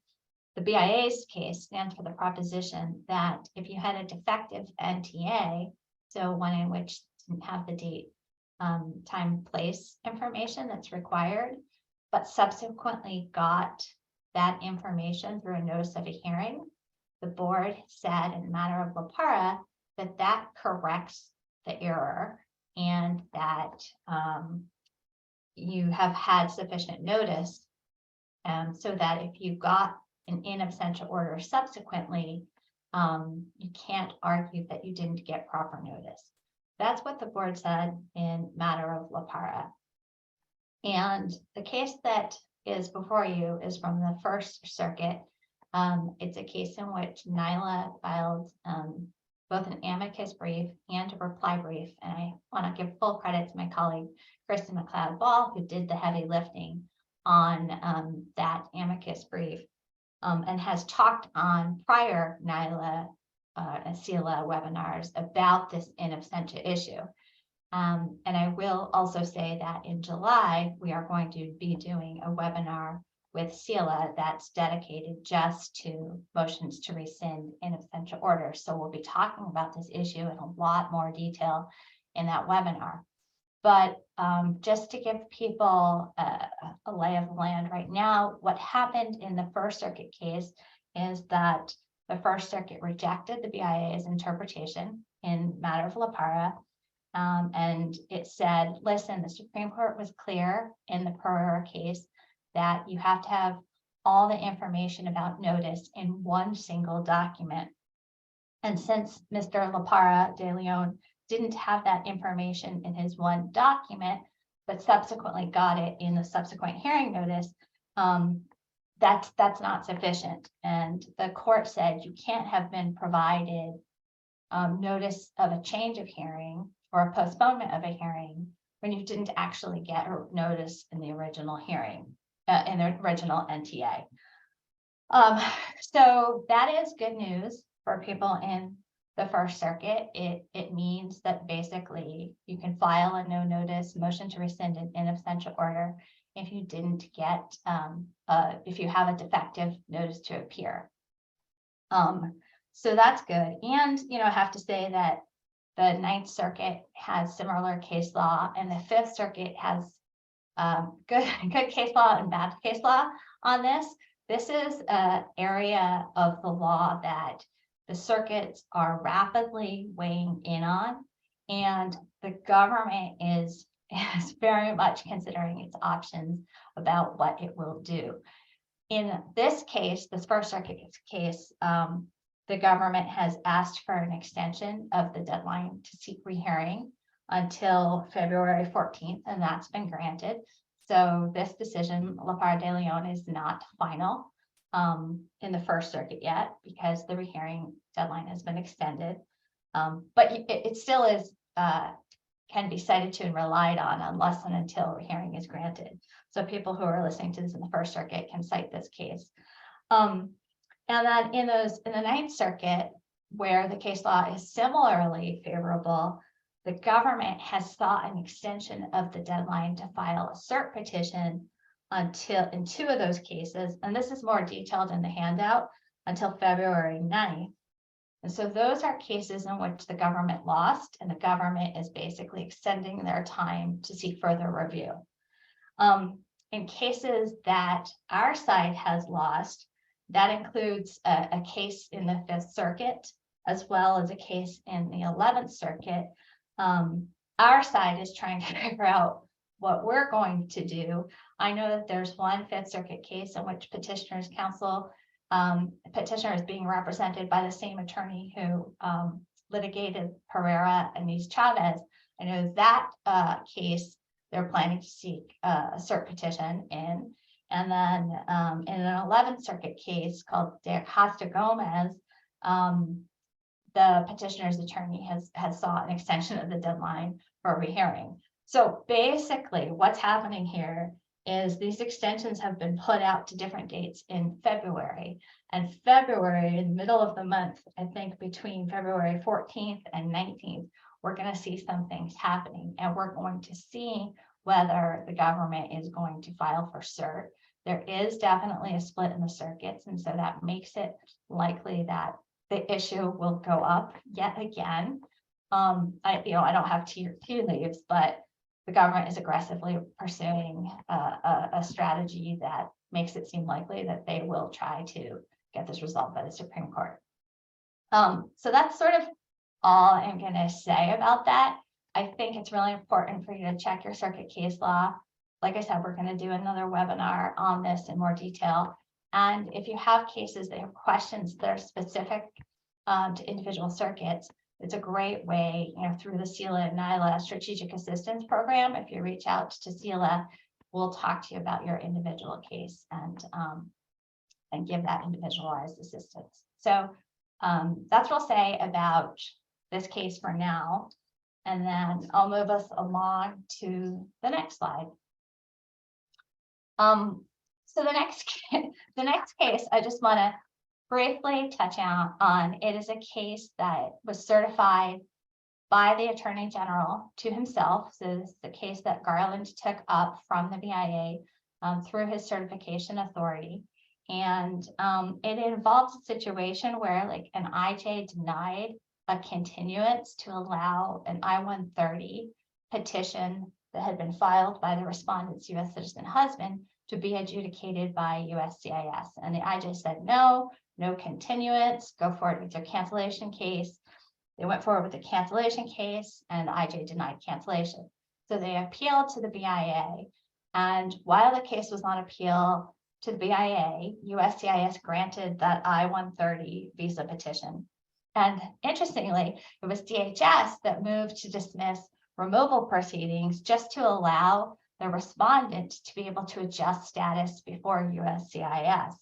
Speaker 5: the BIA's case stands for the proposition that if you had a defective NTA, so one in which didn't have the date, time, place information that's required, but subsequently got that information through a notice of a hearing, the board said in the matter of La Parra that that corrects the error and that you have had sufficient notice so that if you got an in absentia order subsequently, you can't argue that you didn't get proper notice. That's what the board said in matter of La Parra. And the case that is before you is from the First Circuit. It's a case in which NILA filed both an amicus brief and a reply brief. And I want to give full credit to my colleague, Kristen McLeod-Ball, who did the heavy lifting on that amicus brief and has talked on prior NILA and CILA webinars about this in absentia issue. And I will also say that in July, we are going to be doing a webinar with CILA that's dedicated just to motions to rescind in absentia orders. So we'll be talking about this issue in a lot more detail in that webinar. But just to give people a lay of the land right now, what happened in the First Circuit case is that the First Circuit rejected the BIA's interpretation in matter of La Parra. And it said, listen, the Supreme Court was clear in the Pereira case that you have to have all the information about notice in one single document. And since Mr. La Parra de Leon didn't have that information in his one document, but subsequently got it in the subsequent hearing notice, that's not sufficient. And the court said you can't have been provided notice of a change of hearing or a postponement of a hearing when you didn't actually get a notice in the original hearing, in the original NTA. So that is good news for people in the First Circuit. It means that basically you can file a no notice motion to rescind an in absentia order if you didn't get, if you have a defective notice to appear. So that's good. And, you know, I have to say that the Ninth Circuit has similar case law, and the Fifth Circuit has good case law and bad case law on this. This is an area of the law that the circuits are rapidly weighing in on, and the government is very much considering its options about what it will do. In this case, this First Circuit case, the government has asked for an extension of the deadline to seek rehearing until February 14th, and that's been granted. So this decision, La Parra de Leon, is not final in the First Circuit yet because the rehearing deadline has been extended. But it still is can be cited to and relied on unless and until rehearing is granted. So people who are listening to this in the First Circuit can cite this case. And then in the Ninth Circuit, where the case law is similarly favorable, the government has sought an extension of the deadline to file a cert petition until, in two of those cases, and this is more detailed in the handout, until February 9th. And so those are cases in which the government lost, and the government is basically extending their time to seek further review. In cases that our side has lost, that includes a case in the Fifth Circuit, as well as a case in the 11th Circuit. Our side is trying to figure out what we're going to do. I know that there's one Fifth Circuit case in which petitioner's counsel, petitioner is being represented by the same attorney who litigated Pereira and these Chavez. I know that case, they're planning to seek a cert petition in. And then in an 11th Circuit case called De Gomez, the petitioner's attorney has sought an extension of the deadline for rehearing. So basically what's happening here is these extensions have been put out to different dates in February. And February, in the middle of the month, I think between February 14th and 19th, we're going to see some things happening, and we're going to see whether the government is going to file for cert. There is definitely a split in the circuits, and so that makes it likely that the issue will go up yet again. I don't have tea leaves, but the government is aggressively pursuing a strategy that makes it seem likely that they will try to get this resolved by the Supreme Court. So that's sort of all I'm going to say about that. I think it's really important for you to check your circuit case law. Like I said, we're going to do another webinar on this in more detail. And if you have cases that have questions that are specific to individual circuits, it's a great way, through the CILA and NILA Strategic Assistance Program. If you reach out to CILA, we'll talk to you about your individual case and give that individualized assistance. So that's what I'll say about this case for now. And then I'll move us along to the next slide. So the next case I just want to briefly touch on. It is a case that was certified by the Attorney General to himself. So this is the case that Garland took up from the BIA through his certification authority. And it involves a situation where like an IJ denied a continuance to allow an I-130 petition that had been filed by the respondent's U.S. citizen husband to be adjudicated by USCIS. And the IJ said, no, no continuance, go forward with your cancellation case. They went forward with the cancellation case and IJ denied cancellation. So they appealed to the BIA. And while the case was on appeal to the BIA, USCIS granted that I-130 visa petition. And interestingly, it was DHS that moved to dismiss removal proceedings just to allow the respondent to be able to adjust status before USCIS.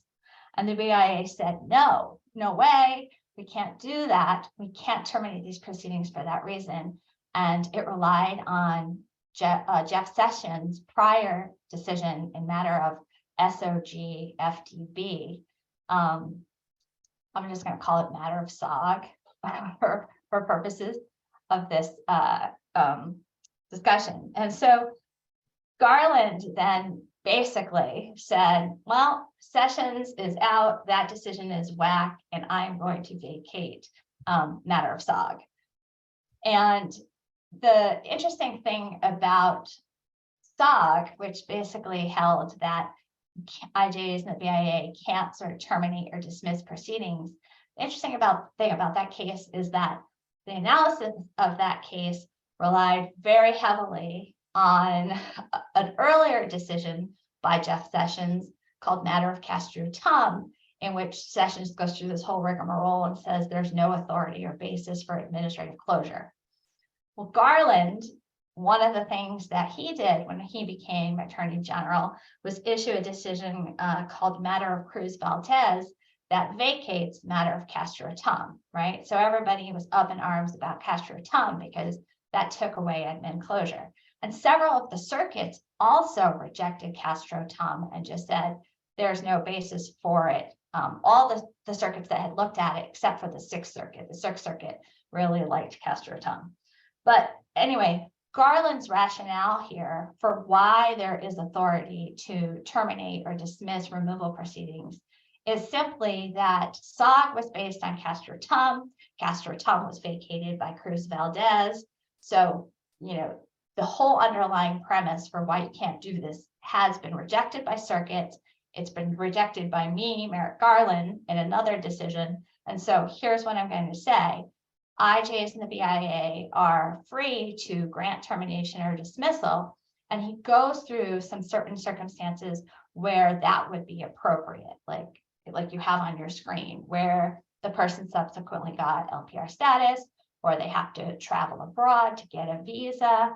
Speaker 5: And the BIA said, no way, we can't do that. We can't terminate these proceedings for that reason. And it relied on Jeff Sessions' prior decision in matter of SOG FDB. I'm just going to call it matter of SOG for purposes of this discussion. And so Garland then basically said, well, Sessions is out, that decision is whack, and I'm going to vacate matter of SOG. And the interesting thing about SOG, which basically held that IJs and the BIA can't sort of terminate or dismiss proceedings. The interesting thing about that case is that the analysis of that case relied very heavily on an earlier decision by Jeff Sessions called matter of Castro-Tum, in which Sessions goes through this whole rigmarole and says there's no authority or basis for administrative closure. Well, Garland, one of the things that he did when he became Attorney General was issue a decision called matter of Cruz-Valdez that vacates matter of Castro-Tum, right? So everybody was up in arms about Castro-Tum because that took away admin closure. And several of the circuits also rejected Castro-Tum and just said there's no basis for it. All the circuits that had looked at it, except for the Sixth Circuit. The Sixth Circuit really liked Castro-Tum. But anyway, Garland's rationale here for why there is authority to terminate or dismiss removal proceedings is simply that SOG was based on Castro-Tum. Castro-Tum was vacated by Cruz-Valdez. So, you know, the whole underlying premise for why you can't do this has been rejected by circuits. It's been rejected by me, Merrick Garland, in another decision. And so here's what I'm going to say. IJs and the BIA are free to grant termination or dismissal. And he goes through some certain circumstances where that would be appropriate, like you have on your screen, where the person subsequently got LPR status, or they have to travel abroad to get a visa,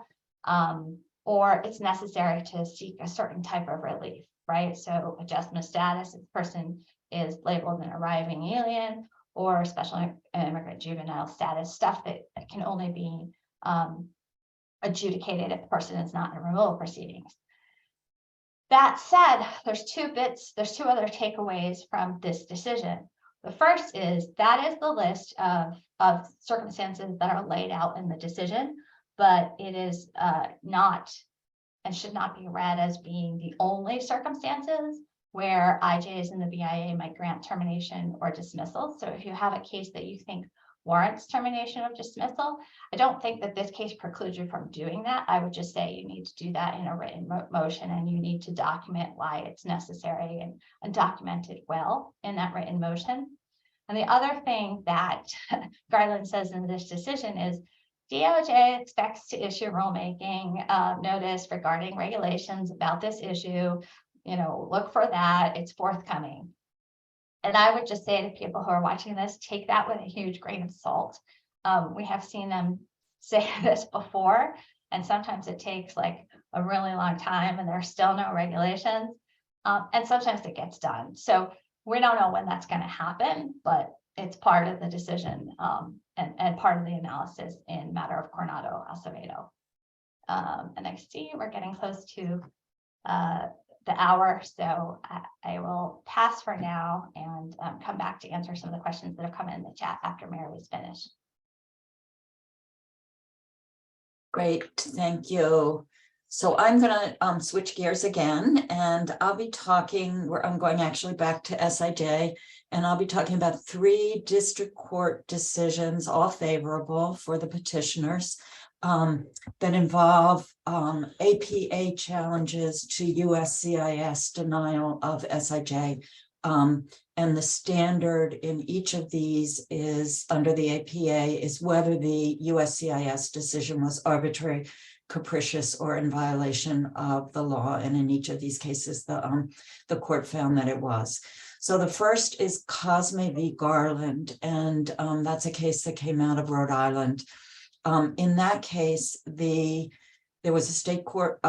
Speaker 5: or it's necessary to seek a certain type of relief, right? So adjustment of status, if the person is labeled an arriving alien, or special immigrant juvenile status, stuff that can only be adjudicated if the person is not in removal proceedings. That said, there's two other takeaways from this decision. The first is that is the list of circumstances that are laid out in the decision, but it is not and should not be read as being the only circumstances where IJs and the BIA might grant termination or dismissal. So if you have a case that you think warrants termination or dismissal, I don't think that this case precludes you from doing that. I would just say you need to do that in a written motion, and you need to document why it's necessary and document it well in that written motion. And the other thing that Garland says in this decision is DOJ expects to issue rulemaking notice regarding regulations about this issue. You know, look for that, it's forthcoming. And I would just say to people who are watching this, take that with a huge grain of salt. We have seen them say this before, and sometimes it takes like a really long time and there's still no regulations. And sometimes it gets done. So we don't know when that's going to happen, but it's part of the decision and part of the analysis in matter of Coronado Acevedo. And I see we're getting close to the hour, so I will pass for now and come back to answer some of the questions that have come in the chat after Mary was finished.
Speaker 6: Great, thank you. So I'm going to switch gears again, and I'll be talking, I'm going actually back to SIJ, and I'll be talking about 3 district court decisions, all favorable for the petitioners, that involve APA challenges to USCIS denial of SIJ And the standard in each of these is, under the APA, is whether the USCIS decision was arbitrary, capricious, or in violation of the law. And in each of these cases, the court found that it was. So the first is Cosme v. Garland, and that's a case that came out of Rhode Island. In that case, there was a state court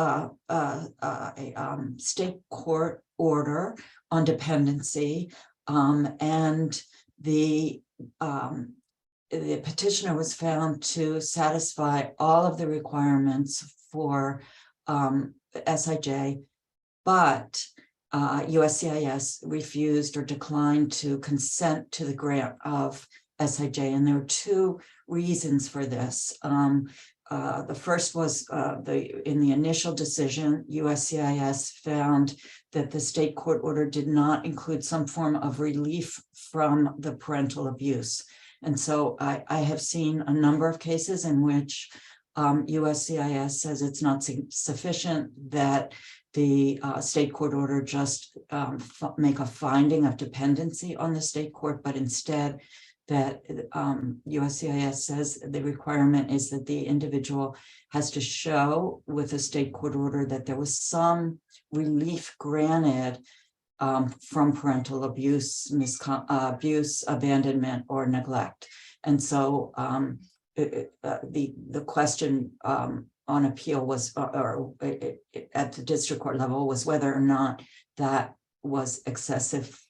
Speaker 6: state court order on dependency, and the petitioner was found to satisfy all of the requirements for SIJ, but USCIS refused or declined to consent to the grant of SIJ, and there were two reasons for this. The first was in the initial decision, USCIS found that the state court order did not include some form of relief from the parental abuse. And so I have seen a number of cases in which USCIS says it's not sufficient that the state court order just make a finding of dependency on the state court, but instead that USCIS says the requirement is that the individual has to show with a state court order that there was some relief granted from parental abuse, abuse, abandonment, or neglect. And so the question on appeal was, or at the district court level, was whether or not that was excessive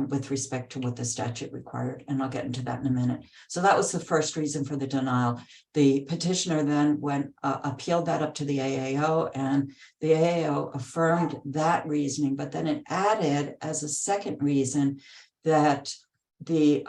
Speaker 6: with respect to what the statute required. And I'll get into that in a minute. So that was the first reason for the denial. The petitioner then appealed that up to the AAO, and the AAO affirmed that reasoning, but then it added as a second reason that the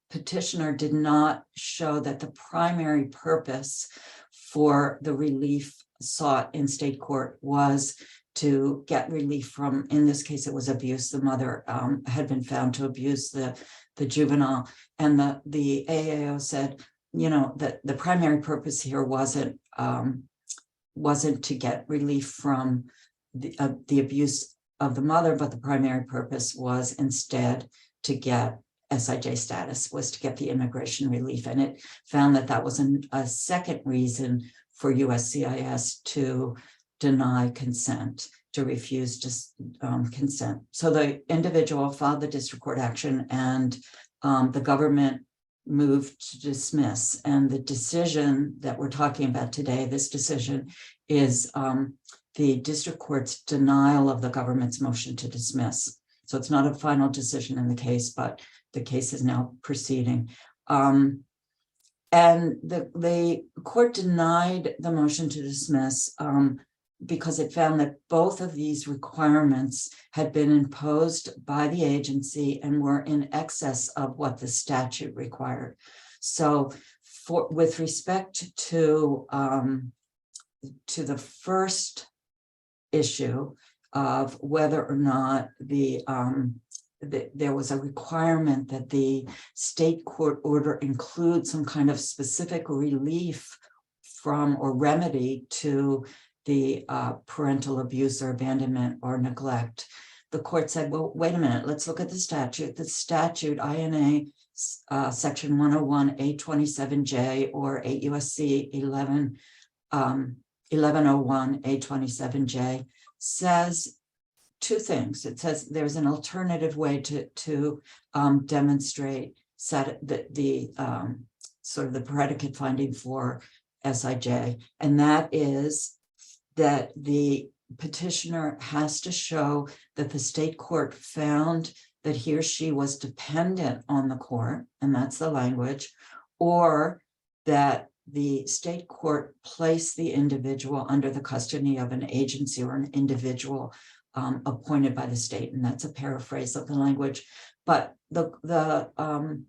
Speaker 6: petitioner did not show that the primary purpose for the relief sought in state court was to get relief from, in this case, it was abuse. The mother had been found to abuse the juvenile, and the AAO said, you know, that the primary purpose here wasn't to get relief from the abuse of the mother, but the primary purpose was instead to get SIJ status, was to get the immigration relief. And it found that that was a second reason for USCIS to deny consent, to refuse to consent. So the individual filed the district court action, and the government moved to dismiss. And the decision that we're talking about today, this decision, is the district court's denial of the government's motion to dismiss. So it's not a final decision in the case, but the case is now proceeding. And the court denied the motion to dismiss because it found that both of these requirements had been imposed by the agency and were in excess of what the statute required. So with respect to the first issue of whether or not there was a requirement that the state court order include some kind of specific relief from or remedy to the parental abuse or abandonment or neglect, the court said, well, wait a minute, let's look at the statute. The statute, INA section 101A27J or 8 USC 1101A27J says two things. It says there's an alternative way to demonstrate the sort of the predicate finding for SIJ, and that is that the petitioner has to show that the state court found that he or she was dependent on the court, and that's the language, or that the state court placed the individual under the custody of an agency or an individual appointed by the state, and that's a paraphrase of the language. But the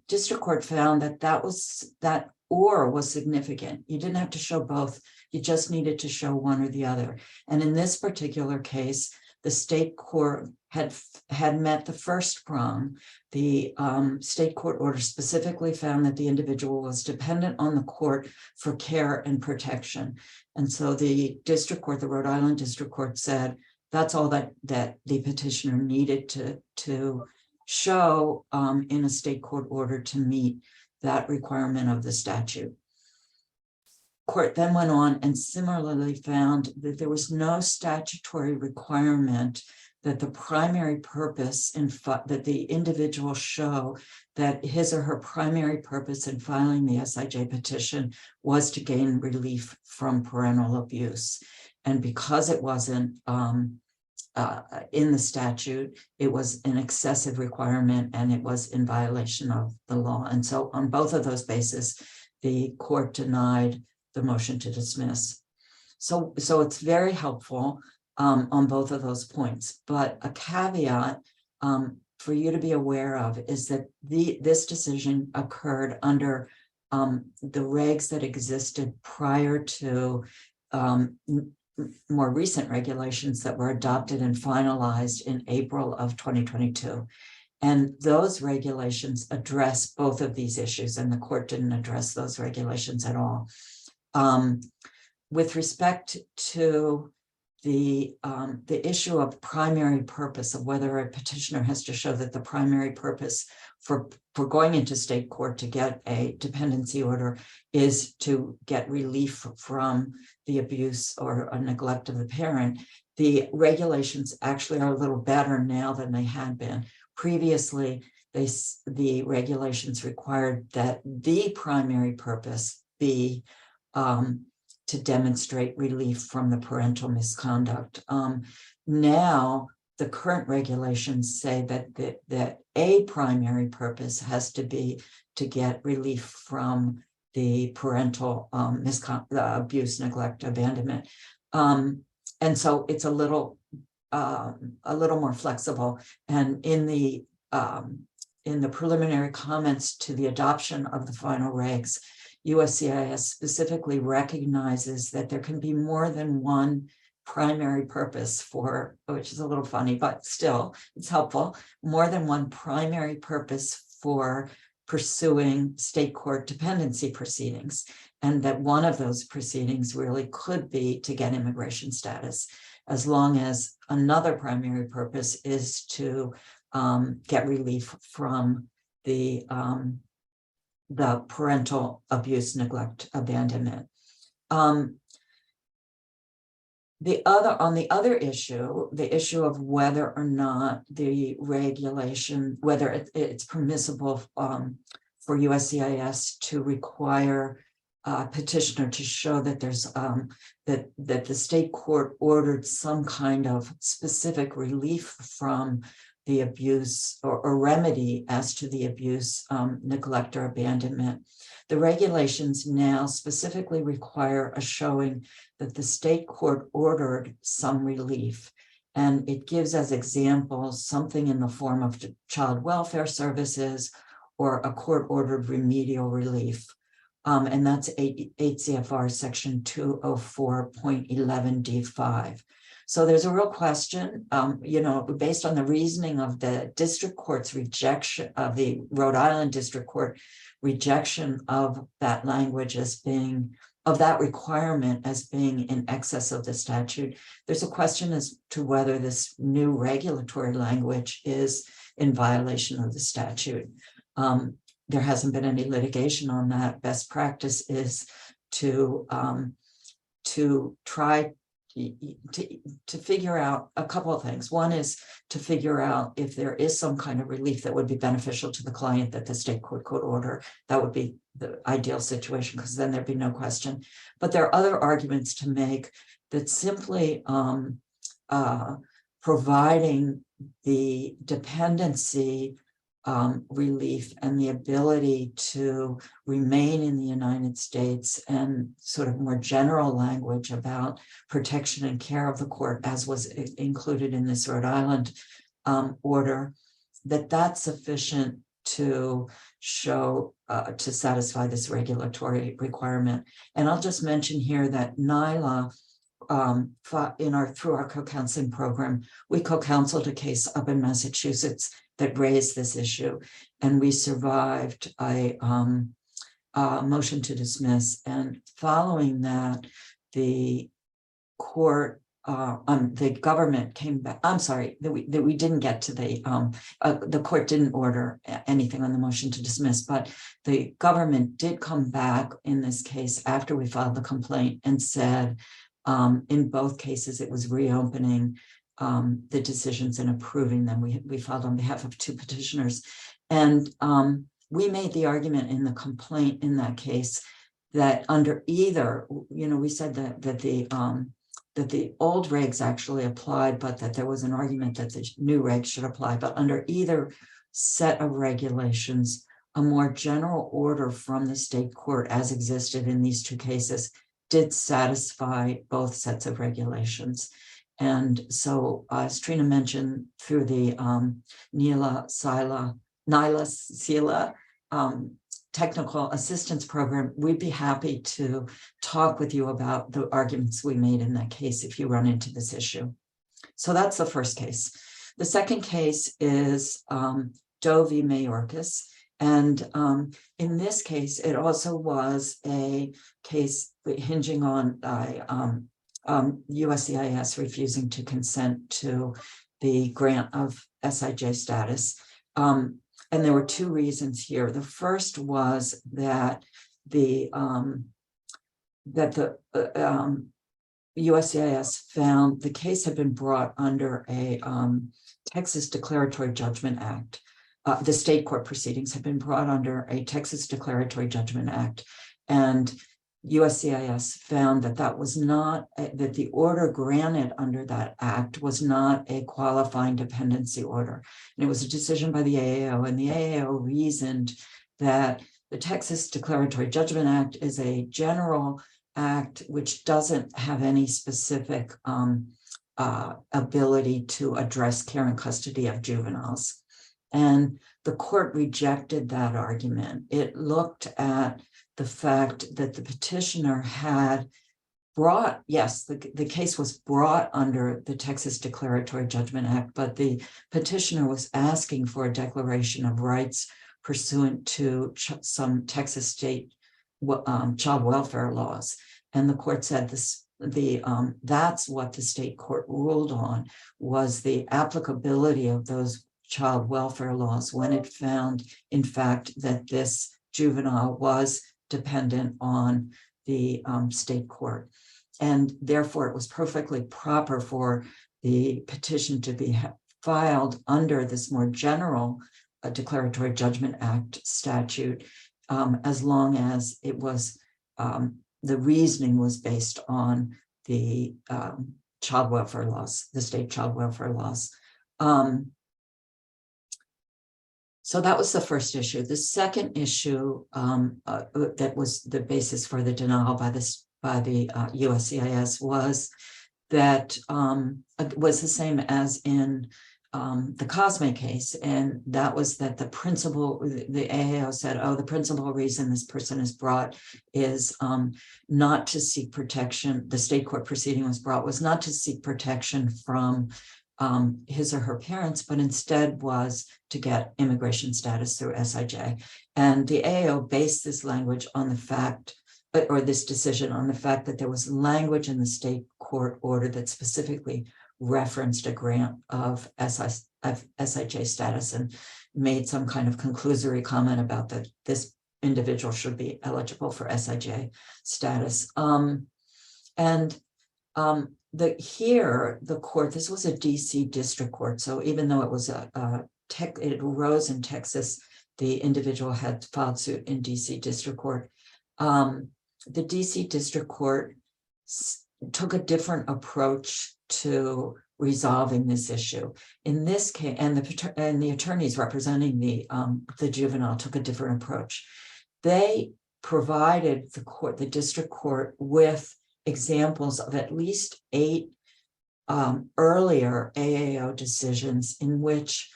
Speaker 6: district court found that that or was significant. You didn't have to show both. You just needed to show one or the other. And in this particular case, the state court had met the first prong. The state court order specifically found that the individual was dependent on the court for care and protection. And so the district court, the Rhode Island district court, said, That's all that the petitioner needed to show in a state court order to meet that requirement of the statute. Court then went on and similarly found that there was no statutory requirement that the primary purpose that the individual show that his or her primary purpose in filing the SIJ petition was to gain relief from parental abuse. And because it wasn't in the statute, it was an excessive requirement and it was in violation of the law. And so on both of those bases, the court denied the motion to dismiss. So it's very helpful on both of those points. But a caveat for you to be aware of is that this decision occurred under the regs that existed prior to more recent regulations that were adopted and finalized in April of 2022. And those regulations address both of these issues, and the court didn't address those regulations at all. With respect to the issue of primary purpose, of whether a petitioner has to show that the primary purpose for going into state court to get a dependency order is to get relief from the abuse or a neglect of the parent, the regulations actually are a little better now than they had been. Previously, the regulations required that the primary purpose be to demonstrate relief from the parental misconduct. Now, the current regulations say that a primary purpose has to be to get relief from the parental abuse, neglect, abandonment. And so it's a little more flexible. And in the preliminary comments to the adoption of the final regs, USCIS specifically recognizes that there can be more than one primary purpose for, which is a little funny, but still it's helpful, more than one primary purpose for pursuing state court dependency proceedings, and that one of those proceedings really could be to get immigration status, as long as another primary purpose is to get relief from the parental abuse, neglect, abandonment. On the other issue, the issue of whether or not the regulation, whether it's permissible for USCIS to require a petitioner to show that there's that the state court ordered some kind of specific relief from the abuse or remedy as to the abuse, neglect, or abandonment. The regulations now specifically require a showing that the state court ordered some relief. And it gives as examples something in the form of child welfare services or a court-ordered remedial relief. And that's 8 CFR section 204.11 D5. So there's a real question, based on the reasoning of the district court's rejection of the Rhode Island District Court rejection of that language as being, of that requirement as being in excess of the statute. There's a question as to whether this new regulatory language is in violation of the statute. There hasn't been any litigation on that. Best practice is to try to figure out a couple of things. One is to figure out if there is some kind of relief that would be beneficial to the client that the state court could order. That would be the ideal situation, because then there'd be no question. But there are other arguments to make that simply providing the dependency relief and the ability to remain in the United States and sort of more general language about protection and care of the court, as was included in this Rhode Island order, that's sufficient to show, to satisfy this regulatory requirement. And I'll just mention here that NILA, through our co-counseling program, we co-counseled a case up in Massachusetts that raised this issue, and we survived a motion to dismiss. And following that, the court the government came back, I'm sorry, that we didn't get to the court didn't order anything on the motion to dismiss, but the government did come back in this case after we filed the complaint and said, in both cases, it was reopening the decisions and approving them. We filed on behalf of 2 petitioners. And we made the argument in the complaint in that case that under either, we said that the old regs actually applied, but that there was an argument that the new regs should apply. But under either set of regulations, a more general order from the state court as existed in these 2 cases did satisfy both sets of regulations. And so, as Trina mentioned, through the NILA, CILA technical assistance program, we'd be happy to talk with you about the arguments we made in that case if you run into this issue. So that's the first case. The second case is Doe v. Mayorkas. And in this case, it also was a case hinging on USCIS refusing to consent to the grant of SIJ status. And there were 2 reasons here. The first was that the USCIS found the case had been brought under a Texas Declaratory Judgment Act. The state court proceedings had been brought under a Texas Declaratory Judgment Act, and USCIS found that that was not, that the order granted under that act was not a qualifying dependency order. And it was a decision by the AAO, and the AAO reasoned that the Texas Declaratory Judgment Act is a general act which doesn't have any specific ability to address care and custody of juveniles. And the court rejected that argument. It looked at the fact that the petitioner had brought, yes, the case was brought under the Texas Declaratory Judgment Act, but the petitioner was asking for a declaration of rights pursuant to some Texas state child welfare laws. And the court said that's what the state court ruled on, was the applicability of those child welfare laws when it found, in fact, that this juvenile was dependent on the state court. And therefore, it was perfectly proper for the petition to be filed under this more general Declaratory Judgment Act statute, as long as it was, the reasoning was based on the child welfare laws, the state child welfare laws. So that was the first issue. The second issue that was the basis for the denial by the USCIS was that was the same as in the Cosme case, and that was that the AAO said, oh, the principal reason this person is brought is not to seek protection. The state court proceeding was brought was not to seek protection from his or her parents, but instead was to get immigration status through SIJ. And the AAO based this language on the fact, or this decision on the fact that there was language in the state court order that specifically referenced a grant of SIJ status and made some kind of conclusory comment about that this individual should be eligible for SIJ status. Here, the court, this was a D.C. district court. So even though it was it arose in Texas, the individual had filed suit in D.C. district court. The D.C. district court took a different approach to resolving this issue. In this case, and the attorneys representing the juvenile took a different approach. They provided the district court with examples of at least 8 earlier AAO decisions in which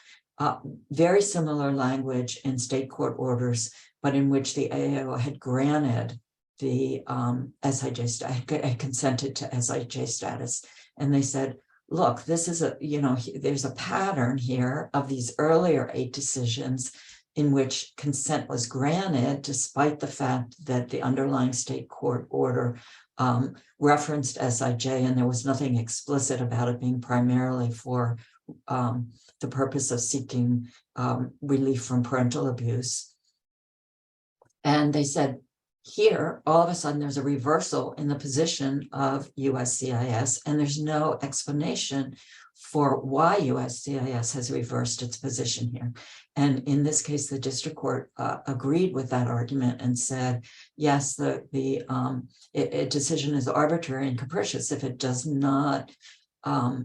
Speaker 6: very similar language in state court orders, but in which the AAO had granted the SIJ status, had consented to SIJ status. And they said, look, this is there's a pattern here of these earlier 8 decisions in which consent was granted, despite the fact that the underlying state court order referenced SIJ, and there was nothing explicit about it being primarily for the purpose of seeking relief from parental abuse. And they said, here, all of a sudden, there's a reversal in the position of USCIS, and there's no explanation for why USCIS has reversed its position here. And in this case, the district court agreed with that argument and said, yes, a decision is arbitrary and capricious if it does not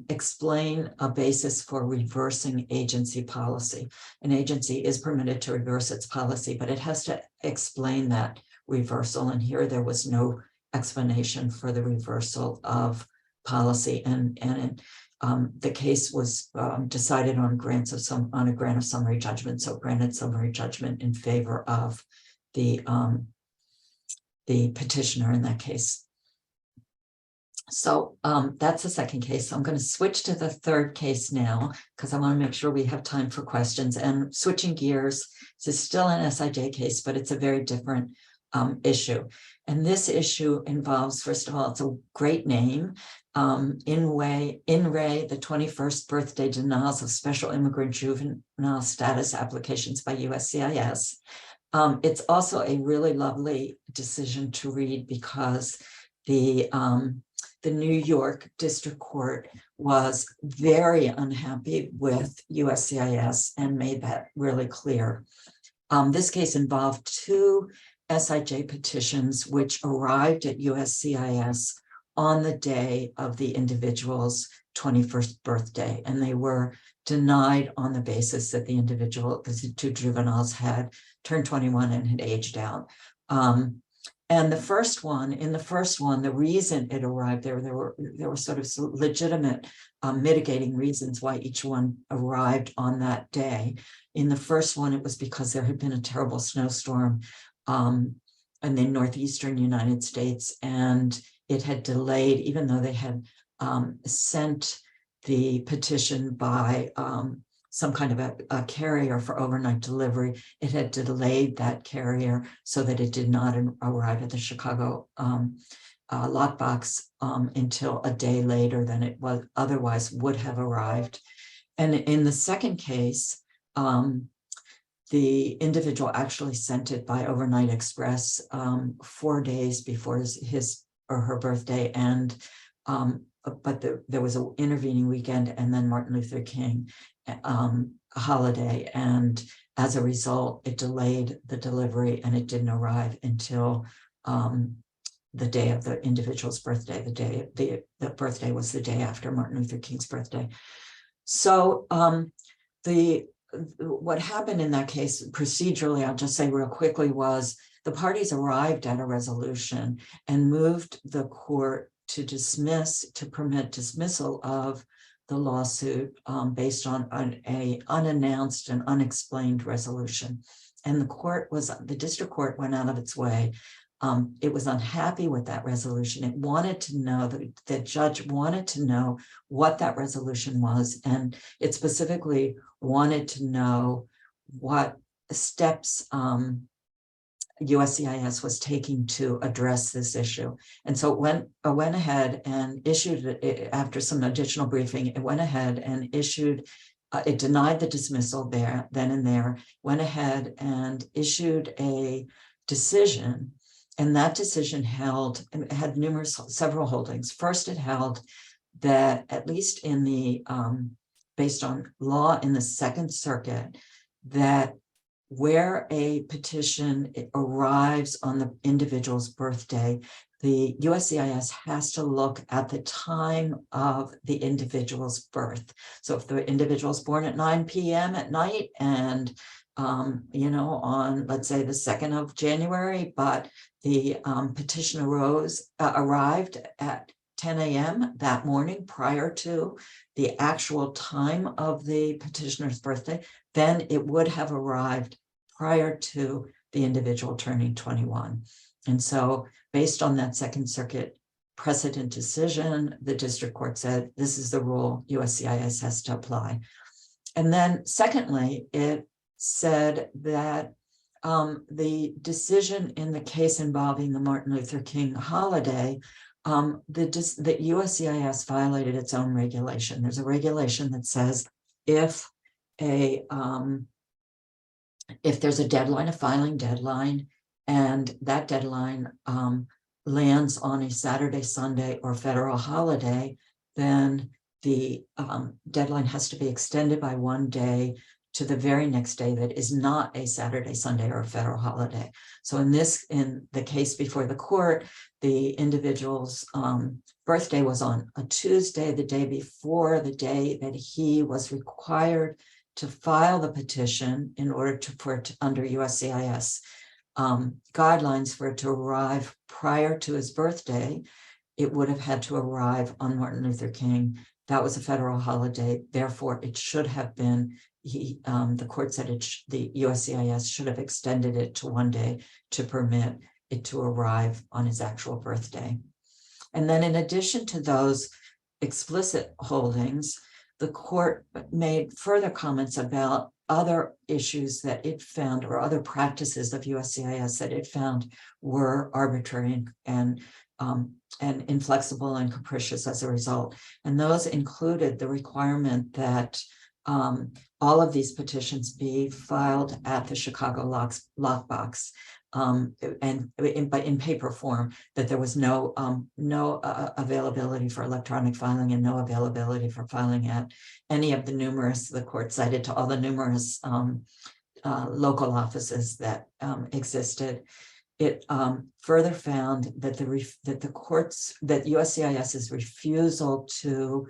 Speaker 6: explain a basis for reversing agency policy. An agency is permitted to reverse its policy, but it has to explain that reversal. And here there was no explanation for the reversal of policy. And the case was decided on a grant of summary judgment. So granted summary judgment in favor of the petitioner in that case. So that's the second case. So I'm going to switch to the third case now, because I want to make sure we have time for questions. And switching gears, this is still an SIJ case, but it's a very different issue. And this issue involves, first of all, it's a great name, In-Ray, the 21st birthday denials of special immigrant juvenile status applications by USCIS. It's also a really lovely decision to read because the New York District Court was very unhappy with USCIS and made that really clear. This case involved two SIJ petitions which arrived at USCIS on the day of the individual's 21st birthday, and they were denied on the basis that the individual, the two juveniles, had turned 21 and had aged out. And in the first one, the reason it arrived there were sort of legitimate mitigating reasons why each one arrived on that day. In the first one, it was because there had been a terrible snowstorm in the northeastern United States, and it had delayed, even though they had sent the petition by some kind of a carrier for overnight delivery, it had delayed that carrier so that it did not arrive at the Chicago lockbox until a day later than it was otherwise would have arrived. And in the second case, the individual actually sent it by overnight express 4 days before his or her birthday, and but there was an intervening weekend and then Martin Luther King holiday, and as a result, it delayed the delivery and it didn't arrive until the day of the individual's birthday. The birthday was the day after Martin Luther King's birthday. So what happened in that case procedurally, I'll just say real quickly, was the parties arrived at a resolution and moved the court to permit dismissal of the lawsuit based on an unannounced and unexplained resolution. And the district court went out of its way. It was unhappy with that resolution. It wanted to know, the judge wanted to know what that resolution was, and it specifically wanted to know what steps USCIS was taking to address this issue. And so it went ahead and issued, after some additional briefing, it went ahead and issued, it denied the dismissal then and there, went ahead and issued a decision. And that decision had several holdings. First, it held that, at least in the, based on law in the Second Circuit, that where a petition arrives on the individual's birthday, the USCIS has to look at the time of the individual's birth. So if the individual's born at 9 p.m. at night and, on, let's say, the 2nd of January, but the petition arrived at 10 a.m. that morning prior to the actual time of the petitioner's birthday, then it would have arrived prior to the individual turning 21. And so based on that Second Circuit precedent decision, the district court said, this is the rule USCIS has to apply. And then secondly, it said that the decision in the case involving the Martin Luther King holiday, the USCIS violated its own regulation. There's a regulation that says if there's a deadline, a filing deadline, and that deadline lands on a Saturday, Sunday, or federal holiday, then the deadline has to be extended by 1 day to the very next day that is not a Saturday, Sunday, or a federal holiday. So in the case before the court, the individual's birthday was on a Tuesday, the day before the day that he was required to file the petition in order for it under USCIS guidelines for it to arrive prior to his birthday. It would have had to arrive on Martin Luther King. That was a federal holiday. Therefore, it should have been, the court said the USCIS should have extended it to 1 day to permit it to arrive on his actual birthday. And then in addition to those explicit holdings, the court made further comments about other issues that it found, or other practices of USCIS that it found were arbitrary and inflexible and capricious as a result. And those included the requirement that all of these petitions be filed at the Chicago lockbox, and in paper form, that there was no availability for electronic filing and no availability for filing at any of the numerous, the court cited to all the numerous local offices that existed. It further found that that USCIS's refusal to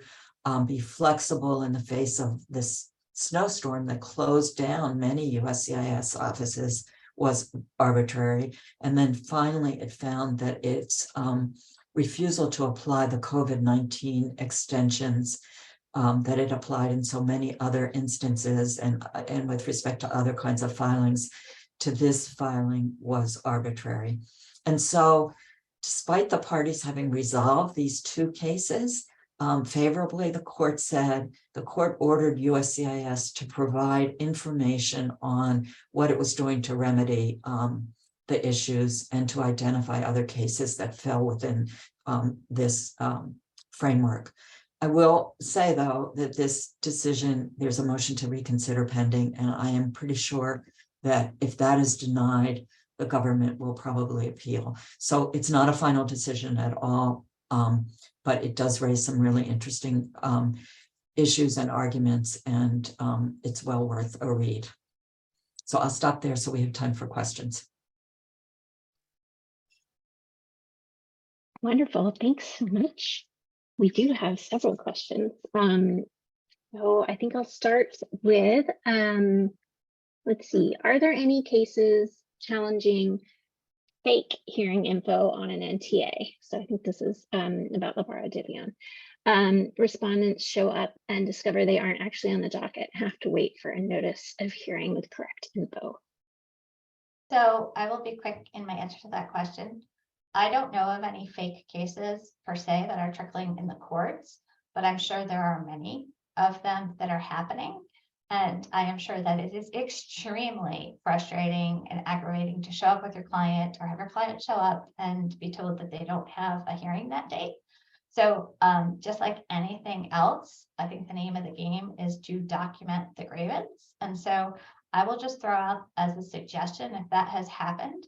Speaker 6: be flexible in the face of this snowstorm that closed down many USCIS offices was arbitrary. And then finally, it found that its refusal to apply the COVID-19 extensions that it applied in so many other instances and with respect to other kinds of filings to this filing was arbitrary. And so despite the parties having resolved these two cases favorably, the court ordered USCIS to provide information on what it was doing to remedy the issues and to identify other cases that fell within this framework. I will say, though, that this decision, there's a motion to reconsider pending, and I am pretty sure that if that is denied, the government will probably appeal. So it's not a final decision at all, but it does raise some really interesting issues and arguments, and it's well worth a read. So I'll stop there so we have time for questions.
Speaker 4: Wonderful, thanks so much. We do have several questions. So I think I'll start with, let's see, are there any cases challenging fake hearing info on an NTA? So I think this is about Lepara-Divion. Respondents show up and discover they aren't actually on the docket, have to wait for a notice of hearing with correct info.
Speaker 5: So I will be quick in my answer to that question. I don't know of any fake cases per se that are trickling in the courts, but I'm sure there are many of them that are happening. And I am sure that it is extremely frustrating and aggravating to show up with your client or have your client show up and be told that they don't have a hearing that date. So just like anything else, I think the name of the game is to document the grievance. And so I will just throw out as a suggestion, if that has happened,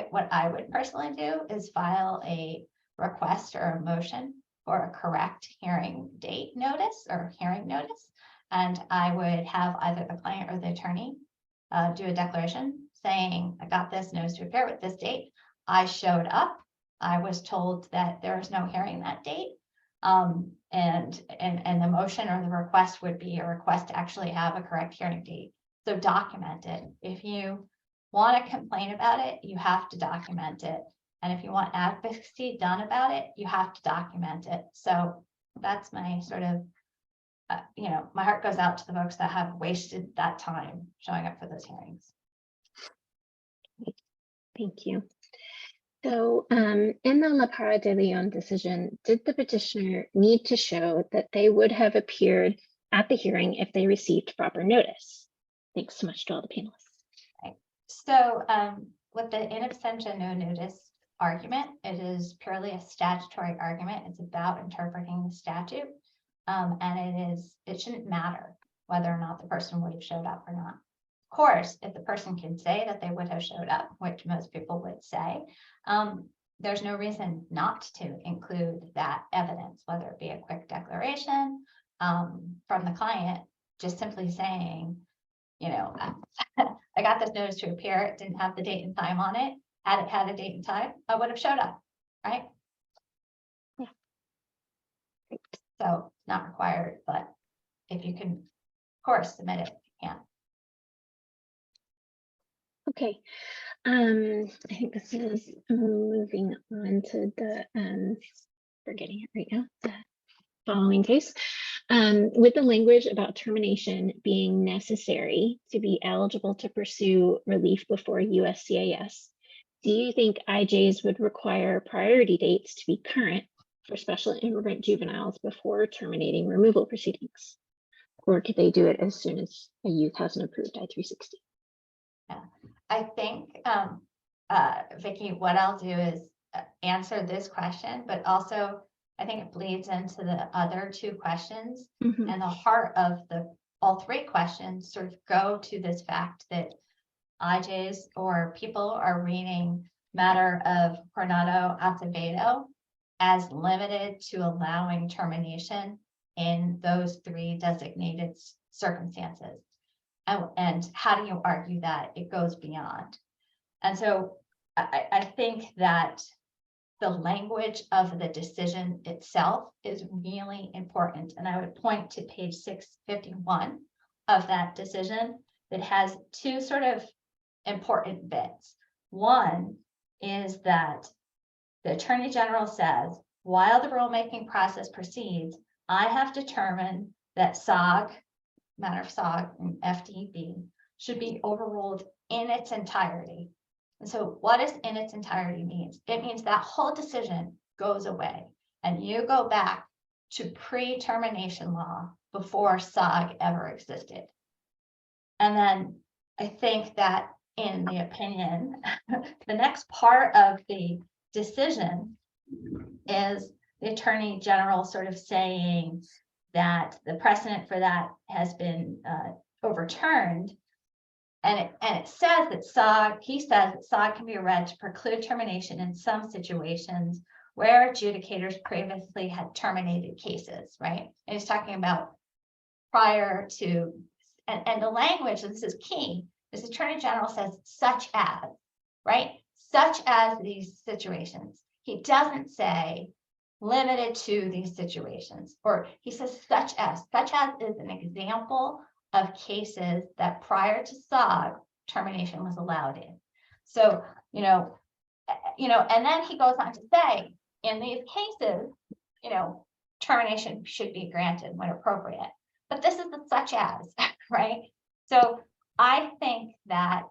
Speaker 5: what I would personally do is file a request or a motion for a correct hearing date notice or hearing notice. And I would have either the client or the attorney do a declaration saying, I got this notice to appear with this date. I showed up. I was told that there was no hearing that date. And the motion or the request would be a request to actually have a correct hearing date. So document it. If you want to complain about it, you have to document it. And if you want advocacy done about it, you have to document it. So that's my sort of, my heart goes out to the folks that have wasted that time showing up for those hearings.
Speaker 4: Thank you. So in the Lepara-Divion decision, did the petitioner need to show that they would have appeared at the hearing if they received proper notice? Thanks so much to all the panelists.
Speaker 5: So with the in absentia no notice argument, it is purely a statutory argument. It's about interpreting the statute. And it shouldn't matter whether or not the person would have showed up or not. Of course, if the person can say that they would have showed up, which most people would say, there's no reason not to include that evidence, whether it be a quick declaration from the client, just simply saying, you know, I got this notice to appear, it didn't have the date and time on it. Had it had a date and time, I would have showed up, right?
Speaker 4: Yeah.
Speaker 5: So not required, but if you can, of course, submit it, you can.
Speaker 4: Okay. I think this is moving on to the forgetting it right now. The following case. With the language about termination being necessary to be eligible to pursue relief before USCIS, do you think IJs would require priority dates to be current for special immigrant juveniles before terminating removal proceedings? Or could they do it as soon as a youth has an approved I-360?
Speaker 5: I think, Vicky, what I'll do is answer this question, but also I think it bleeds into the other two questions.
Speaker 4: Mhm.
Speaker 5: And the heart of all three questions sort of go to this fact that IJs or people are reading matter of Coronado Acevedo as limited to allowing termination in those three designated circumstances. And how do you argue that it goes beyond? And so I think that the language of the decision itself is really important. And I would point to page 651 of that decision that has two sort of important bits. One is that the Attorney General says, while the rulemaking process proceeds, I have determined that SOG, matter of SOG and FDB, should be overruled in its entirety. And so what does in its entirety means? It means that whole decision goes away and you go back to pre-termination law before SOG ever existed. And then I think that in the opinion, the next part of the decision is the Attorney General sort of saying that the precedent for that has been overturned. And it says that SOG, he says that SOG can be read to preclude termination in some situations where adjudicators previously had terminated cases, right? And he's talking about prior to, and the language, and this is key, is the Attorney General says such as, right? Such as these situations. He doesn't say limited to these situations, or he says such as is an example of cases that prior to SOG termination was allowed in. So, and then he goes on to say, in these cases, termination should be granted when appropriate. But this is the such as, right? So I think that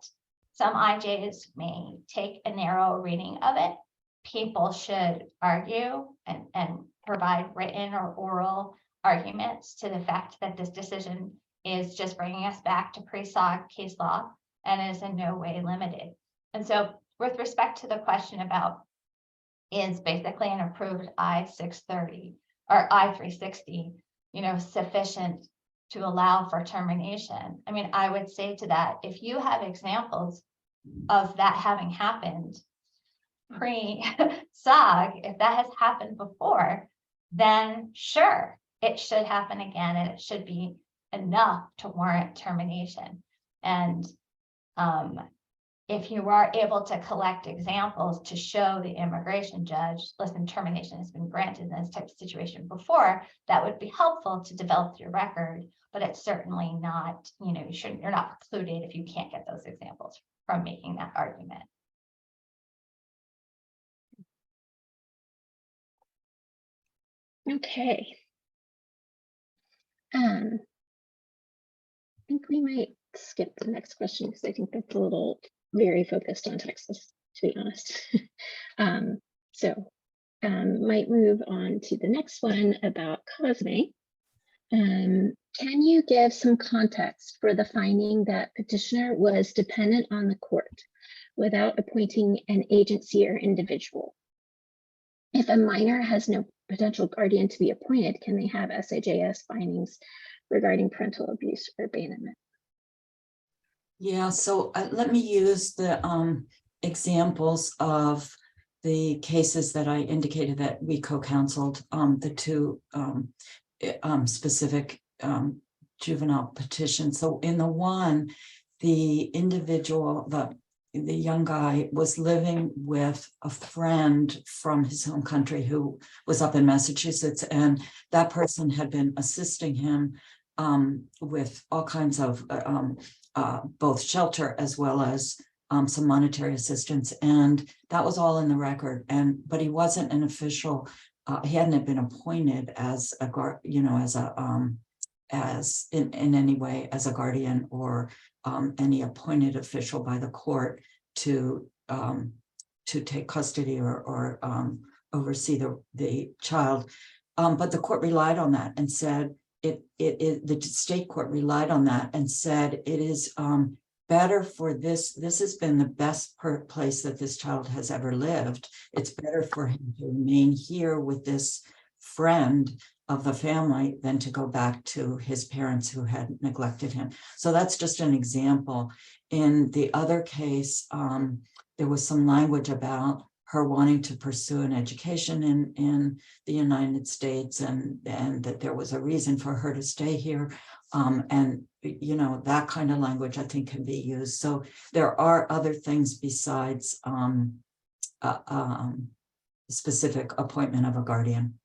Speaker 5: some IJs may take a narrow reading of it. People should argue and provide written or oral arguments to the fact that this decision is just bringing us back to pre-SOG case law and is in no way limited. And so with respect to the question about is basically an approved I-630 or I-360, sufficient to allow for termination. I mean, I would say to that, if you have examples of that having happened pre-SOG, if that has happened before, then sure, it should happen again and it should be enough to warrant termination. And if you are able to collect examples to show the immigration judge, listen, termination has been granted in this type of situation before, that would be helpful to develop your record, but it's certainly not, you're not precluded if you can't get those examples from making that argument.
Speaker 4: Okay. I think we might skip the next question because I think that's a little very focused on Texas, to be honest. Might move on to the next one about Cosme. Can you give some context for the finding that petitioner was dependent on the court without appointing an agency or individual? If a minor has no potential guardian to be appointed, can they have SIJS findings regarding parental abuse or abandonment?
Speaker 6: Yeah, so let me use the examples of the cases that I indicated that we co-counseled, the two specific juvenile petitions. So in the one, the individual, the young guy was living with a friend from his home country who was up in Massachusetts, and that person had been assisting him with all kinds of both shelter as well as some monetary assistance, and that was all in the record. But he wasn't an official; he hadn't been appointed as a guard, as in any way as a guardian or any appointed official by the court to take custody or oversee the child. But the court relied on that and said the state court relied on that and said it is better for this has been the best place that this child has ever lived. It's better for him to remain here with this friend of the family than to go back to his parents who had neglected him. So that's just an example. In the other case, there was some language about her wanting to pursue an education in the United States, and that there was a reason for her to stay here. And that kind of language I think can be used. So there are other things besides specific appointment of a guardian.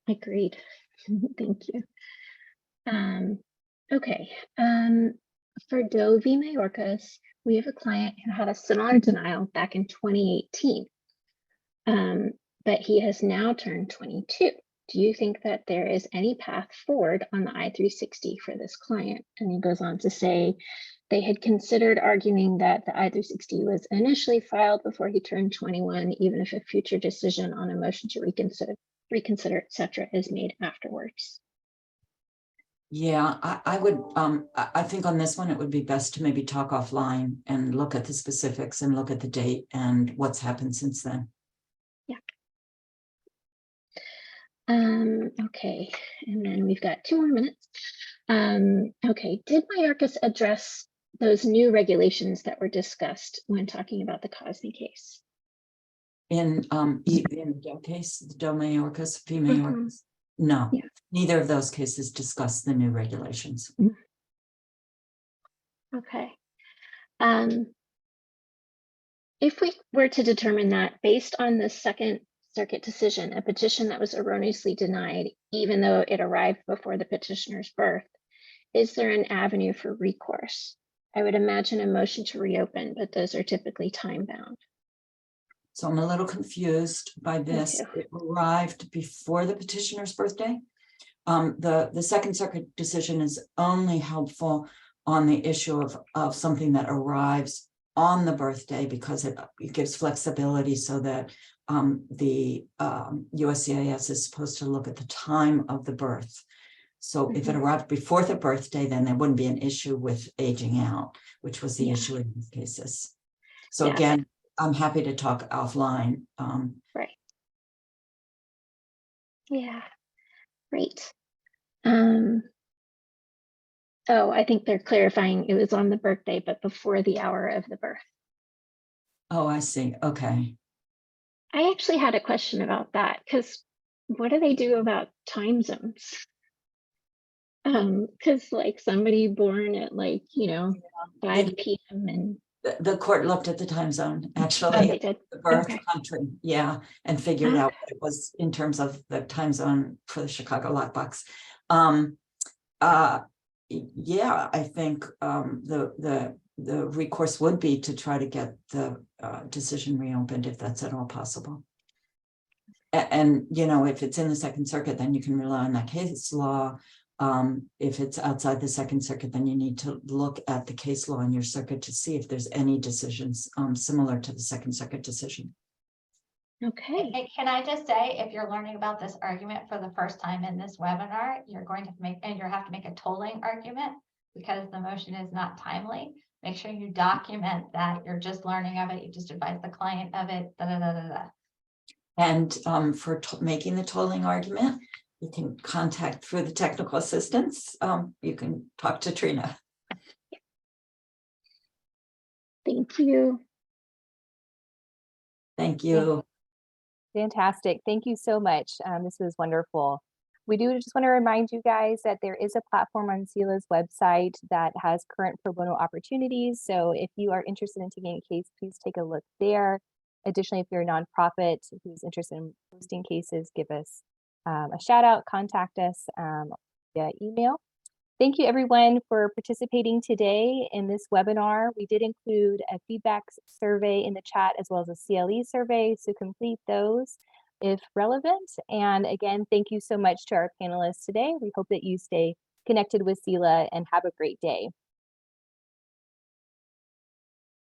Speaker 4: Agreed. Thank you. Okay. For Doe v. Mayorkas, we have a client who had a similar denial back in 2018, but he has now turned 22. Do you think that there is any path forward on the I-360 for this client? And he goes on to say they had considered arguing that the I-360 was initially filed before he turned 21, even if a future decision on a motion to reconsider, etc., is made afterwards.
Speaker 6: Yeah, I would, I think on this one, it would be best to maybe talk offline and look at the specifics and look at the date and what's happened since then.
Speaker 4: Yeah. Okay, and then we've got 2 more minutes. Okay, did Mayorkas address those new regulations that were discussed when talking about the Cosme case?
Speaker 6: In the Doe case, the Doe Mayorkas, v. Mayorkas? No,
Speaker 4: Yeah.
Speaker 6: Neither of those cases discuss the new regulations.
Speaker 4: Okay. If we were to determine that based on the Second Circuit decision, a petition that was erroneously denied, even though it arrived before the petitioner's birth, is there an avenue for recourse? I would imagine a motion to reopen, but those are typically time bound.
Speaker 6: So I'm a little confused by this. It arrived before the petitioner's birthday. The Second Circuit decision is only helpful on the issue of something that arrives on the birthday, because it gives flexibility so that the USCIS is supposed to look at the time of the birth. So if it arrived before the birthday, then there wouldn't be an issue with aging out, which was the issue in these cases. So again, I'm happy to talk offline.
Speaker 4: Right. Yeah, great. Oh, I think they're clarifying it was on the birthday, but before the hour of the birth.
Speaker 6: Oh, I see. Okay.
Speaker 4: I actually had a question about that, because what do they do about time zones? Because like somebody born at 5 p.m. and
Speaker 6: the court looked at the time zone, actually,
Speaker 4: oh, they did.
Speaker 6: the birth country, and figured out what it was in terms of the time zone for the Chicago lockbox. Yeah, I think the recourse would be to try to get the decision reopened if that's at all possible. And if it's in the Second Circuit, then you can rely on that case law. If it's outside the Second Circuit, then you need to look at the case law in your circuit to see if there's any decisions similar to the Second Circuit decision.
Speaker 4: Okay.
Speaker 5: Hey, can I just say, if you're learning about this argument for the first time in this webinar, you're going to have to make a tolling argument because the motion is not timely. Make sure you document that you're just learning of it. You just advise the client of it. Da, da, da, da, da.
Speaker 6: And for making the tolling argument, you can contact through the technical assistance. You can talk to Trina.
Speaker 4: Thank you.
Speaker 6: Thank you.
Speaker 1: Fantastic. Thank you so much. This was wonderful. We do just want to remind you guys that there is a platform on CILA's website that has current pro bono opportunities. So if you are interested in taking a case, please take a look there. Additionally, if you're a nonprofit who's interested in hosting cases, give us a shout out, contact us via email. Thank you everyone for participating today in this webinar. We did include a feedback survey in the chat as well as a CLE survey, so complete those if relevant. And again, thank you so much to our panelists today. We hope that you stay connected with CILA and have a great day.